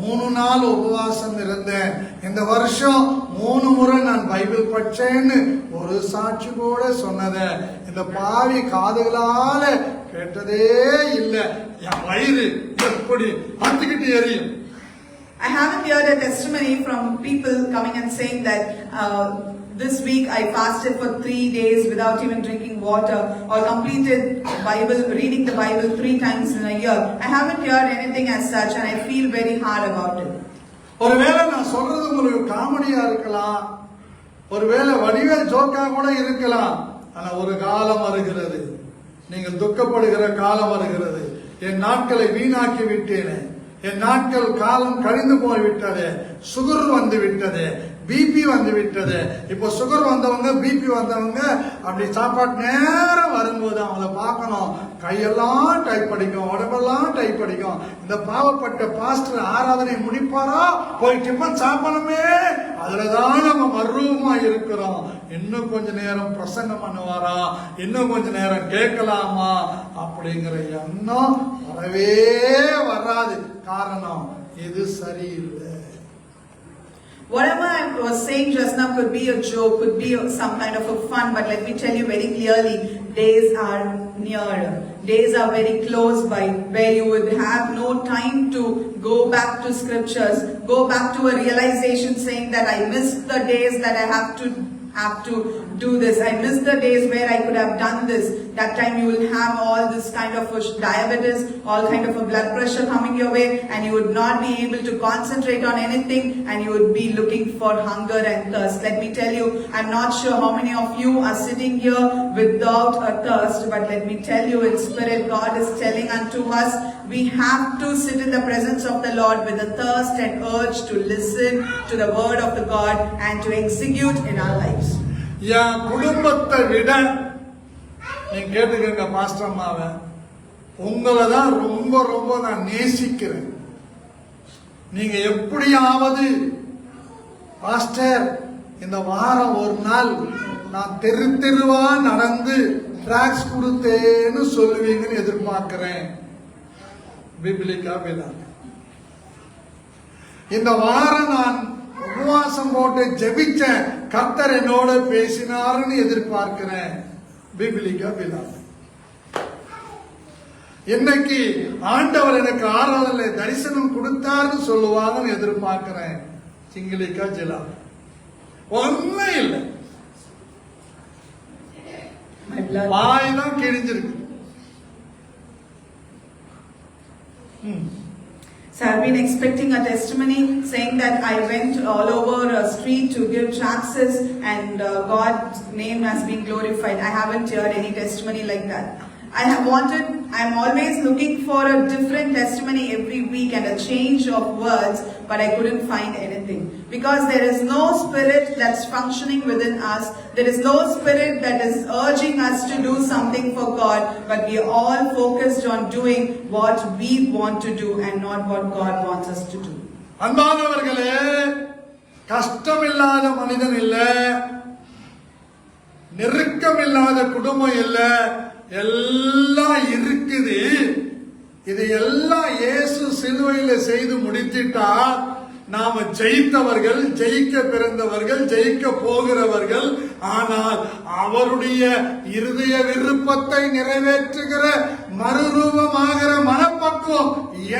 3 நாள் உபவாசம் இருந்தேன், இந்த வருஷம் 3 முறை நான் பைபிள் படிச்சேன்னு ஒரு சாட்சி கூட சொன்னத இந்த பாவி காதுகளால கேட்டதே இல்லை. என் வயிறு எப்படி அத்துக்கிட்டு எரியும். I haven't heard a testimony from people coming and saying that this week I fasted for 3 days without even drinking water or completed reading the Bible 3 times in a year. I haven't heard anything as such and I feel very hard about it. ஒருவேளை நான் சொல்றது உங்களுக்கு காமெடியா இருக்கலாம், ஒருவேளை வடிவேல் ஜோக்கா கூட இருக்கலாம். ஆனா ஒரு காலம் வருகிறது, நீங்கள் துக்கப்படுகிற காலம் வருகிறது. என் நாட்களை வீணாக்கி விட்டேனே, என் நாட்கள் காலம் கழிந்து போய்விட்டது, சுகர் வந்து விட்டது, பிபி வந்து விட்டது. இப்போ சுகர் வந்தவங்க பிபி வந்தவங்க அப்படி சாப்பாட்டு நேரம் வரும்போது அவங்கள பார்க்கணும், கையெல்லாம் டைப் அடிக்கும், உடம்பெல்லாம் டைப் அடிக்கும். இந்த பாவப்பட்ட பாஸ்டர் ஆராதனை முடிப்பாரா, போய் டிஃபன் சாப்பிடணுமே, அதுலதான் நம்ம மர்வமா இருக்கிறோம். இன்னும் கொஞ்ச நேரம் பிரசங்கம் பண்ணுவாரா, இன்னும் கொஞ்ச நேரம் கேட்கலாமா அப்படிங்கிற எண்ணம் வரவே வராது. காரணம் இது சரியில்லை. Whatever I was saying just now could be a joke, could be some kind of a fun, but let me tell you very clearly, days are near. Days are very close by, where you would have no time to go back to scriptures, go back to a realization saying that I missed the days that I have to do this. I missed the days where I could have done this. That time you will have all this kind of diabetes, all kind of a blood pressure coming your way, and you would not be able to concentrate on anything, and you would be looking for hunger and thirst. Let me tell you, I'm not sure how many of you are sitting here without a thirst, but let me tell you in spirit, God is telling unto us, we have to sit in the presence of the Lord with a thirst and urge to listen to the word of the God and to execute in our lives. என் குடும்பத்தை விட நீங்க கேட்டுக்கங்க pastor அம்மாவை, உங்களை தான் ரொம்ப ரொம்ப நான் நேசிக்கிறேன். நீங்க எப்படியாவது பாஸ்டர் இந்த வாரம் ஒரு நாள் நான் தெருவா நடந்து டிராக்ஸ் கொடுத்தேன்னு சொல்லுவீங்கன்னு எதிர்பார்க்கிறேன். பிபிலிக்கா விழா. இந்த வாரம் நான் உபவாசம் போட்டு ஜெபிச்ச கர்த்தர் என்னோட பேசினாருன்னு எதிர்பார்க்கிறேன். பிபிலிக்கா விழா. இன்னைக்கு ஆண்டவர் எனக்கு ஆராதனை தரிசனம் கொடுத்தாருன்னு சொல்லுவாங்கன்னு எதிர்பார்க்கிறேன். சிங்கிலிக்கா ஜிலா. ஒண்ணும் இல்லை, வாய் தான் கிழிஞ்சிருக்கு. So I've been expecting a testimony saying that I went all over a street to give taxes and God's name has been glorified. I haven't heard any testimony like that. I'm always looking for a different testimony every week and a change of words, but I couldn't find anything. Because there is no spirit that's functioning within us. There is no spirit that is urging us to do something for God, but we are all focused on doing what we want to do and not what God wants us to do. அன்பானவர்களே, கஷ்டம் இல்லாத மனிதன் இல்ல, நெருக்கம் இல்லாத குடும்பம் இல்ல, எல்லாம் இருக்குது. இது எல்லாம் இயேசு சிலுவையில செய்து முடித்திட்டா நாம ஜெயித்தவர்கள், ஜெயிக்க பிறந்தவர்கள், ஜெயிக்க போகிறவர்கள். ஆனால் அவருடைய இருதய விருப்பத்தை நிறைவேற்றுகிற மறுரூபமாகிற மனப்பக்குவம்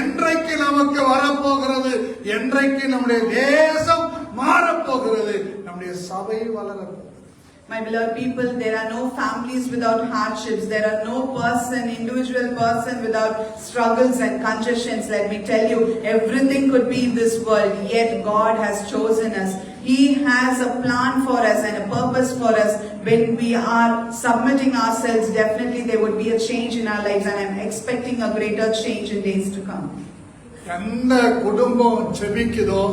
என்றைக்கு நமக்கு வரப்போகிறது, என்றைக்கு நம்முடைய தேசம் மாறப்போகிறது, நம்முடைய சபை வளரப்போகிறது. My beloved people, there are no families without hardships. There are no individual person without struggles and congestions. Let me tell you, everything could be in this world, yet God has chosen us. He has a plan for us and a purpose for us. When we are submitting ourselves, definitely there would be a change in our lives, and I am expecting a greater change in days to come. எந்த குடும்பம் ஜெபிக்குதோ,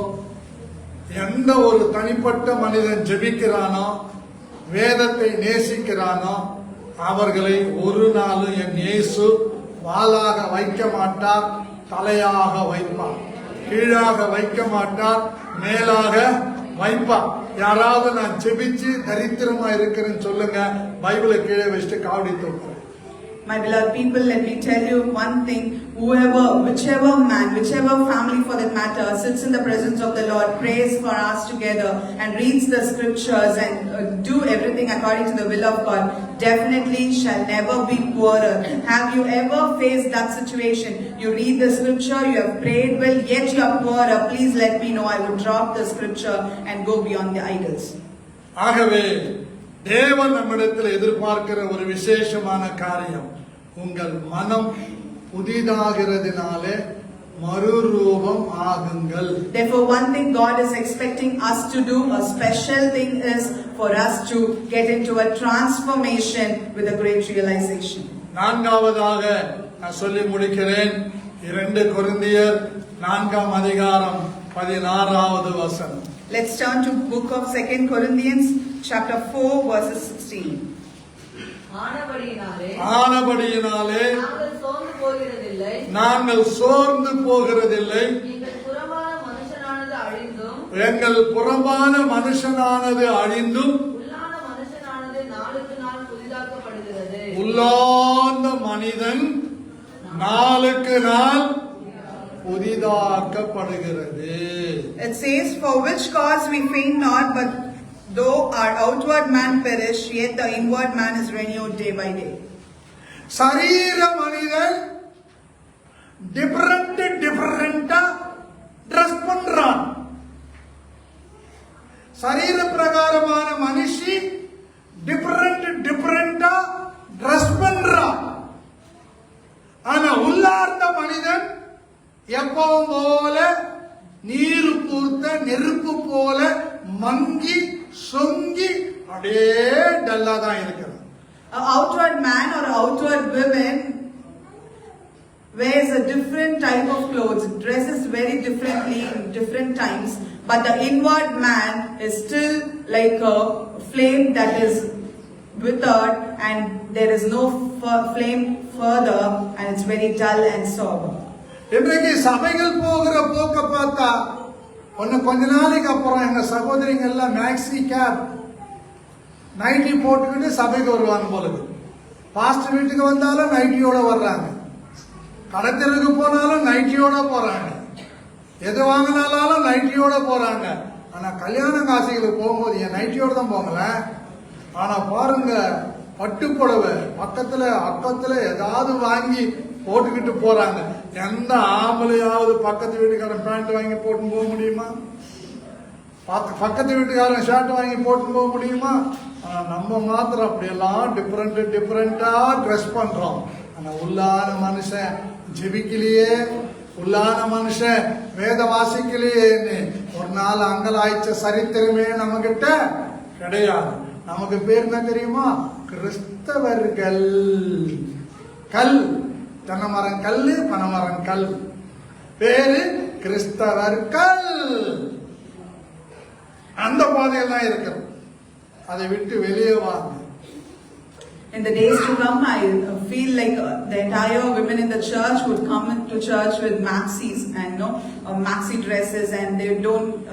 எந்த ஒரு தனிப்பட்ட மனிதன் ஜெபிக்கிறானோ, வேதத்தை நேசிக்கிறானோ, அவர்களை ஒரு நாளும் என் இயேசு வாளாக வைக்க மாட்டார், தலையாக வைப்பார். கீழாக வைக்க மாட்டார், மேலாக வைப்பார். யாராவது நான் ஜெபிச்சு தரித்திரமா இருக்கிறேன்னு சொல்லுங்க, பைபிளை கீழே வச்சுட்டு காவடி தூக்குறேன். My beloved people, let me tell you one thing. Whichever man, whichever family for that matter, sits in the presence of the Lord, prays for us together and reads the scriptures and do everything according to the will of God, definitely shall never be poorer. Have you ever faced that situation? You read the scripture, you have prayed well, yet you are poorer. Please let me know. I would drop the scripture and go beyond the idols. ஆகவே தேவன் நம்மிடத்தில் எதிர்பார்க்கிற ஒரு விசேஷமான காரியம், உங்கள் மனம் புதிதாகிறதினாலே மறுரூபம் ஆகுங்கள். Therefore, one thing God is expecting us to do, a special thing, is for us to get into a transformation with a great realization. நான்காவதாக நான் சொல்லி முடிக்கிறேன். 2 கொரிந்தியர் 4ஆம் அதிகாரம் 16வது வசனம். Let's turn to book of 2 Corinthians chapter 4 verses 16. ஆனபடியினாலே நாங்கள் சோர்ந்து போகிறதில்லை, எங்கள் புறம்பான மனுஷனானது அழிந்தும் உள்ளார்ந்த மனிதன் நாளுக்கு நாள் புதிதாக்கப்படுகிறது. It says, for which cause we faint not, but though our outward man perish, yet the inward man is renewed day by day. சரீர மனிதன் டிஃபரண்டா ட்ரெஸ் பண்றான். சரீர பிரகாரமான மனுஷி டிஃபரண்டா ட்ரெஸ் பண்றான். ஆனா உள்ளார்ந்த மனிதன் எப்பவும் போல நீர் பூத்த நெருப்பு போல மங்கி சொங்கி அப்படியே டல்லா தான் இருக்கிறான். An outward man or outward woman wears a different type of clothes, dresses very differently in different times, but the inward man is still like a flame that is withered, and there is no flame further, and it's very dull and sober. இன்றைக்கு சபைகள் போகிற போக்க பார்த்தா கொஞ்ச நாளைக்கு அப்புறம் எங்க சகோதரிங்க எல்லாம் மேக்ஸி கேப் நைட்டி போட்டுக்கிட்டு சபைக்கு வருவாங்க போலுது. பாஸ்டர் வீட்டுக்கு வந்தாலும் நைட்டியோட வர்றாங்க, கடத்தலுக்கு போனாலும் நைட்டியோட போறாங்க, எது வாங்கினாலும் நைட்டியோட போறாங்க. ஆனா கல்யாண காசிகளுக்கு போகும்போது என் நைட்டியோட தான் போங்களேன். ஆனா பாருங்க, பட்டுப்புடவை அக்கத்துல ஏதாவது வாங்கி போட்டுக்கிட்டு போறாங்க. எந்த ஆம்பளையாவது பக்கத்து வீட்டுக்காரன் பேண்ட் வாங்கி போட்டு போக முடியுமா? பக்கத்து வீட்டுக்காரன் ஷர்ட் வாங்கி போட்டு போக முடியுமா? ஆனா நம்ம மாத்திரம் அப்படியெல்லாம் டிஃபரெண்டா ட்ரெஸ் பண்றோம். ஆனா உள்ளான மனுஷன் ஜெபிக்கலையே, உள்ளான மனுஷன் வேத வாசிக்கலையேன்னு ஒரு நாள் அங்கலாய்ச்ச சரித்திரமே நம்ம கிட்ட கிடையாது. நமக்கு பேர் என்ன தெரியுமா? கிறிஸ்தவர்கள். கல், தென்னமரம் கல்லு, பனமரம் கல், பேரு கிறிஸ்தவர்கள். அந்த பாதையெல்லாம் இருக்கிறோம். அதை விட்டு வெளியே வாங்க. In the days to come, I feel like the entire women in the church would come into church with maxis and maxi dresses, and they don't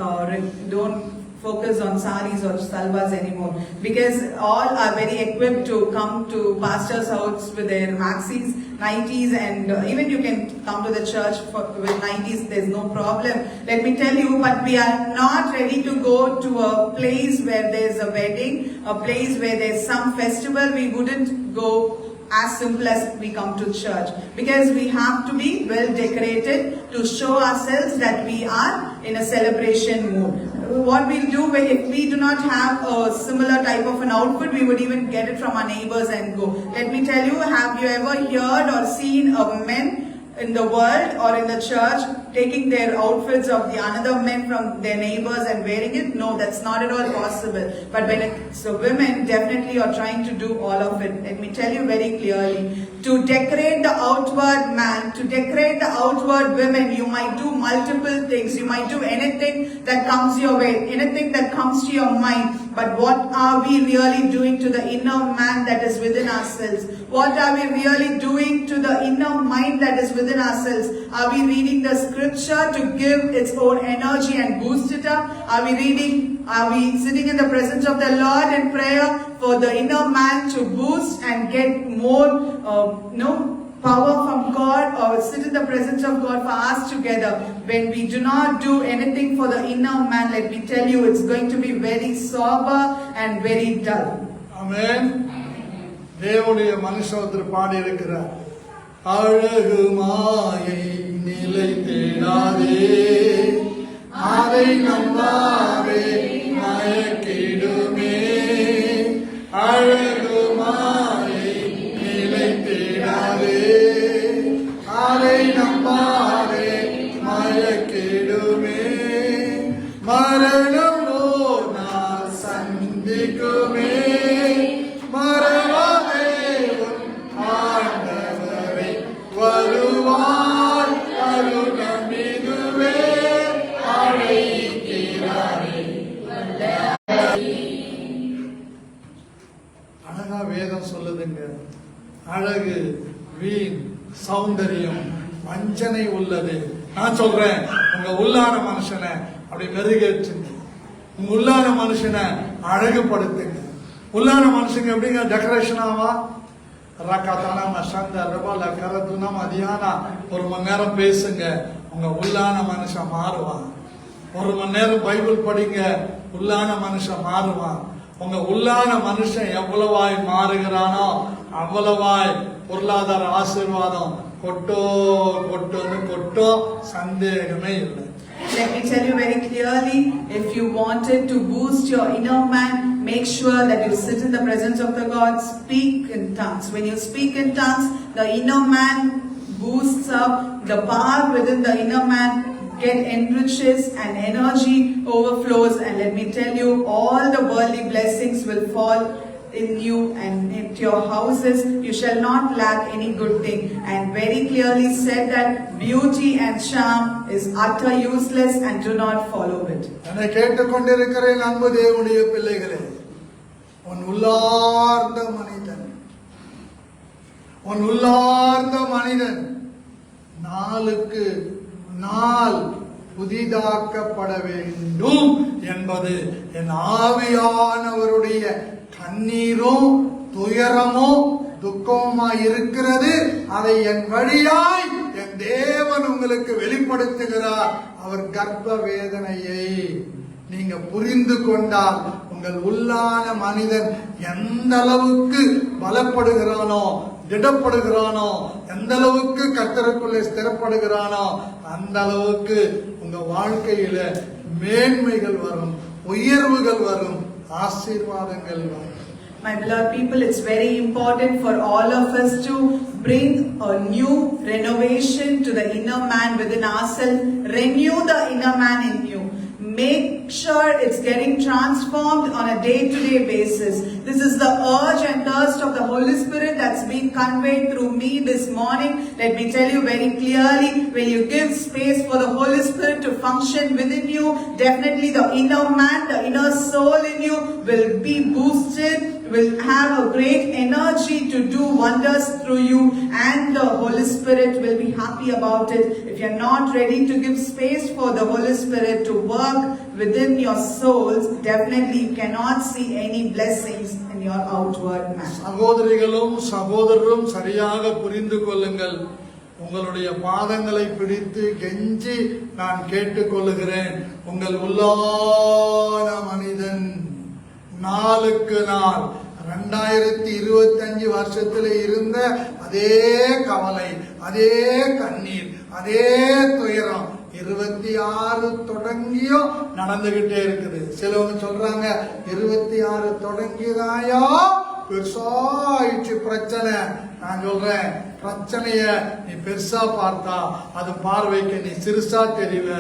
focus on saris or salwas anymore, because all are very equipped to come to pastor's house with their maxis, 90s, and even you can come to the church with 90s, there's no problem. Let me tell you, but we are not ready to go to a place where there's a wedding, a place where there's some festival. We wouldn't go as simple as we come to church, because we have to be well decorated to show ourselves that we are in a celebration mood. What we'll do, if we do not have a similar type of an outfit, we would even get it from our neighbors and go. Let me tell you, have you ever heard or seen a men in the world or in the church taking their outfits of the another men from their neighbors and wearing it? No, that's not at all possible. But when it's a women, definitely are trying to do all of it. Let me tell you very clearly, to decorate the outward man, to decorate the outward women, you might do multiple things. You might do anything that comes your way, anything that comes to your mind. But what are we really doing to the inner man that is within ourselves? What are we really doing to the inner mind that is within ourselves? Are we reading the scripture to give its own energy and boost it up? Are we sitting in the presence of the Lord in prayer for the inner man to boost and get more power from God, or sit in the presence of God for us together? When we do not do anything for the inner man, let me tell you, it's going to be very sober and very dull. Amen. தேவனுடைய மனுஷர் பாடி இருக்கிறார், அழகு மாயை நிலை தேடாதே, அதை நம்பாதே மயக்கிடுமே. அழகு மாயை நிலை தேடாதே, அதை நம்பாதே மயக்கிடுமே. மரணம் நான் சந்திக்குமே, மறவாதே உன் ஆண்டவரை, வருவார் அருணமிதுவே அழைக்கிறாரே. அழகா வேதம் சொல்லுதுங்க, அழகு வீண், சௌந்தரியம் வஞ்சனை உள்ளது. நான் சொல்றேன், உங்க உள்ளான மனுஷனை அப்படி மெருகேற்றுங்க, உங்க உள்ளான மனுஷனை அழகுபடுத்துங்க. உள்ளான மனுஷங்க எப்படிங்க டெக்கரேஷன் ஆவா? ஒரு மணி நேரம் பேசுங்க, உங்க உள்ளான மனுஷன் மாறுவான். ஒரு மணி நேரம் பைபிள் படிங்க, உள்ளான மனுஷன் மாறுவான். உங்க உள்ளான மனுஷன் எவ்வளவாய் மாறுகிறானோ அவ்வளவாய் பொருளாதார ஆசீர்வாதம் கொட்டோ சந்தேகமே இல்லை. Let me tell you very clearly, if you wanted to boost your inner man, make sure that you sit in the presence of the God, speak in tongues. When you speak in tongues, the inner man boosts up, the power within the inner man enriches and energy overflows, and let me tell you, all the worldly blessings will fall in you and into your houses. You shall not lack any good thing. And very clearly said that beauty and charm is utter useless, and do not follow it. என்னை கேட்டுக்கொண்டிருக்கிற அன்பு தேவனுடைய பிள்ளைகளே, உன் உள்ளார்ந்த மனிதன் நாளுக்கு நாள் புதிதாக்கப்பட வேண்டும் என்பது என் ஆவியானவருடைய கண்ணீரும் துயரமும் துக்கமா இருக்கிறது. அதை என் வழியாய் என் தேவன் உங்களுக்கு வெளிப்படுத்துகிறார். அவர் கர்ப்ப வேதனையை நீங்க புரிந்து கொண்டால் உங்கள் உள்ளான மனிதன் எந்த அளவுக்கு பலப்படுகிறானோ, திடப்படுகிறானோ, எந்த அளவுக்கு கர்த்தருக்குள்ளே ஸ்திரப்படுகிறானோ, அந்த அளவுக்கு உங்க வாழ்க்கையில மேன்மைகள் வரும், உயர்வுகள் வரும், ஆசீர்வாதங்கள் வரும். My beloved people, it's very important for all of us to bring a new renovation to the inner man within ourselves. Renew the inner man in you. Make sure it's getting transformed on a day-to-day basis. This is the urge and thirst of the Holy Spirit that's being conveyed through me this morning. Let me tell you very clearly, when you give space for the Holy Spirit to function within you, definitely the inner man, the inner soul in you will be boosted, will have a great energy to do wonders through you, and the Holy Spirit will be happy about it. If you are not ready to give space for the Holy Spirit to work within your souls, definitely you cannot see any blessings in your outward man. சகோதரிகளும் சகோதரரும் சரியாக புரிந்து கொள்ளுங்கள். உங்களுடைய பாதங்களை பிடித்து கெஞ்சி நான் கேட்டுக்கொள்கிறேன். உங்கள் உள்ளான மனிதன் நாளுக்கு நாள் 2025 வருஷத்துல இருந்த அதே கவலை, அதே கண்ணீர், அதே துயரம் 26 தொடங்கியும் நடந்துகிட்டே இருக்குது. சிலவங்க சொல்றாங்க 26 தொடங்கியதாயா பெருசாயிடுச்சு பிரச்சனை. நான் சொல்றேன், பிரச்சனைய நீ பெருசா பார்த்தா அது பார்வைக்கு நீ சிறுசா தெரியல.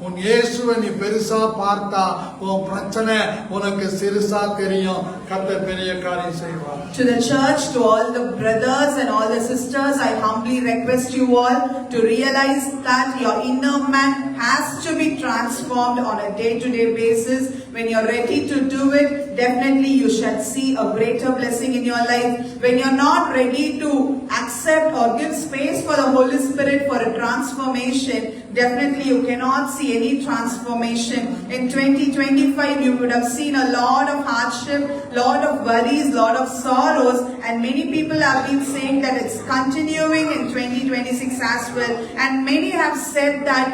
உன் இயேசுவை நீ பெருசா பார்த்தா உன் பிரச்சனை உனக்கு சிறுசா தெரியும். கர்த்தர் பெரிய காரியம் செய்வார். To the church, to all the brothers and all the sisters, I humbly request you all to realize that your inner man has to be transformed on a day-to-day basis. When you're ready to do it, definitely you shall see a greater blessing in your life. When you're not ready to accept or give space for the Holy Spirit for a transformation, definitely you cannot see any transformation. In 2025, you would have seen a lot of hardship, lot of worries, lot of sorrows, and many people have been saying that it's continuing in 2026 as well. And many have said that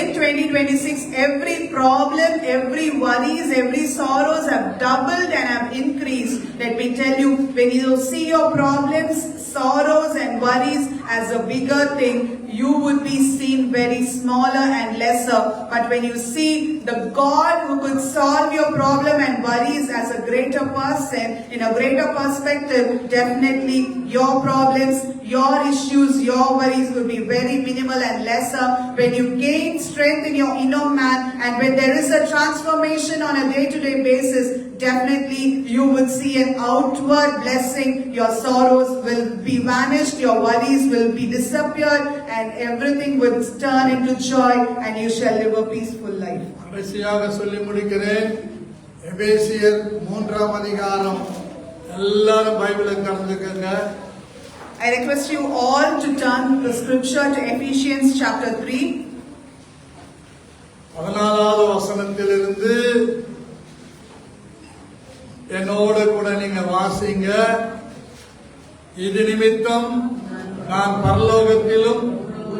in 2026, every problem, every worries, every sorrows have doubled and have increased. Let me tell you, when you see your problems, sorrows and worries as a bigger thing, you would be seen very smaller and lesser. But when you see the God who could solve your problem and worries as a greater person, in a greater perspective, definitely your problems, your issues, your worries will be very minimal and lesser. When you gain strength in your inner man, and when there is a transformation on a day-to-day basis, definitely you will see an outward blessing. Your sorrows will be vanished, your worries will be disappeared, and everything will turn into joy, and you shall live a peaceful life. கடைசியாக சொல்லி முடிக்கிறேன். எபேசியர் 3ஆம் அதிகாரம். எல்லாரும் பைபிளை திறந்துக்கங்க. I request you all to turn the scripture to Ephesians chapter 3. 14வது வசனத்திலிருந்து என்னோடு கூட நீங்க வாசிங்க. இது நிமித்தம் நான் பரலோகத்திலும்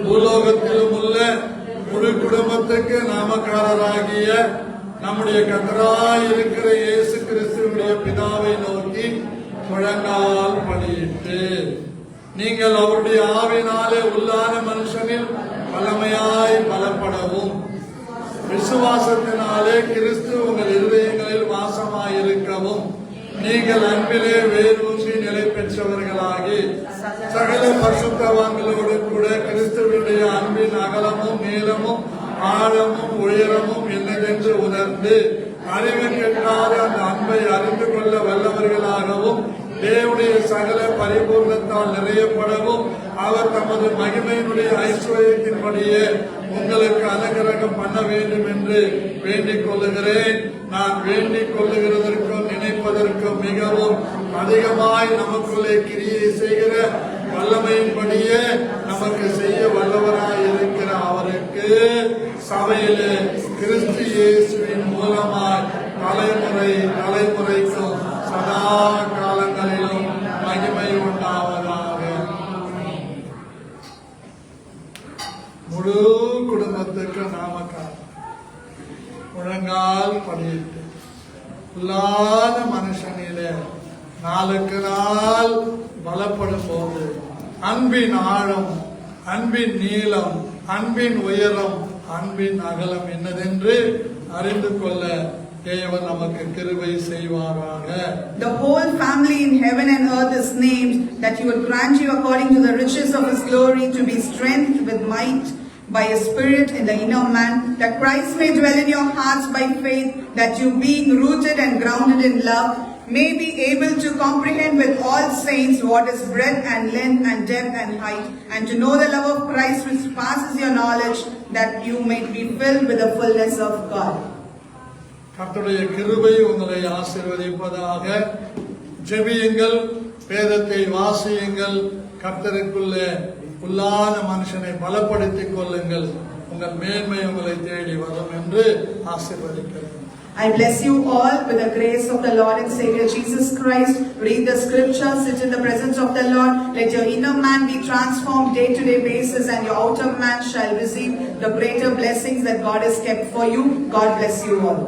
பூலோகத்திலும் உள்ள முழு குடும்பத்துக்கு நாமக்காரராகிய நம்முடைய கர்த்தராய் இருக்கிற இயேசு கிறிஸ்துவினுடைய பிதாவை நோக்கி முழங்கால் படியிட்டு, நீங்கள் அவருடைய ஆவினாலே உள்ளான மனுஷனில் வல்லமையாய் பலப்படவும், விசுவாசத்தினாலே கிறிஸ்து உங்கள் இருதயங்களில் வாசமாயிருக்கவும், நீங்கள் அன்பிலே வேரூன்றி நிலை பெற்றவர்களாகி சகல பரிசுத்தவான்களோடு கூட கிறிஸ்துவினுடைய அன்பின் அகலமும் நீளமும் ஆழமும் உயரமும் என்னதென்று உணர்ந்து அறிவு கெட்டாத அந்த அன்பை அறிந்து கொள்ள வல்லவர்களாகவும் தேவனுடைய சகல பரிபூர்ணத்தால் நிறையப்படவும் அவர் தமது மகிமையினுடைய ஐஸ்வர்யத்தின்படியே உங்களுக்கு அனுகிரகம் பண்ண வேண்டும் என்று வேண்டிக் கொள்ளுகிறேன். நான் வேண்டிக் கொள்ளுகிறதற்கும் நினைப்பதற்கும் மிகவும் அதிகமாய் நமக்குள்ளே கிரியை செய்கிற வல்லமையின்படியே நமக்கு செய்ய வல்லவராய் இருக்கிற அவருக்கு சபையிலே கிறிஸ்து இயேசுவின் மூலமாய் தலைமுறை தலைமுறைக்கும் சதா காலங்களிலும் மகிமை உண்டாவதாக. முழு குடும்பத்துக்கு நாமக்கார் முழங்கால் படியிட்டு உள்ளான மனுஷனிலே நாளுக்கு நாள் பலப்படும் போது அன்பின் ஆழம், அன்பின் நீளம், அன்பின் உயரம், அன்பின் அகலம் என்னதென்று அறிந்து கொள்ள தேவன் நமக்கு கிருபை செய்வாராக. The whole family in heaven and earth is named, that you would grant you according to the riches of his glory to be strengthened with might by his spirit in the inner man, that Christ may dwell in your hearts by faith, that you being rooted and grounded in love may be able to comprehend with all saints what is breadth and length and depth and height, and to know the love of Christ which passes your knowledge, that you may be filled with the fullness of God. கர்த்தருடைய கிருபை உங்களை ஆசீர்வதிப்பதாக. ஜெபியுங்கள், வேதத்தை வாசியுங்கள், கர்த்தருக்குள்ளே உள்ளான மனுஷனை பலப்படுத்திக் கொள்ளுங்கள். உங்கள் மேன்மை உங்களை தேடி வரும் என்று ஆசீர்வதிக்கிறேன். I bless you all with the grace of the Lord and Savior Jesus Christ. Read the scripture, sit in the presence of the Lord. Let your inner man be transformed day-to-day basis, and your outer man shall receive the greater blessings that God has kept for you. God bless you all.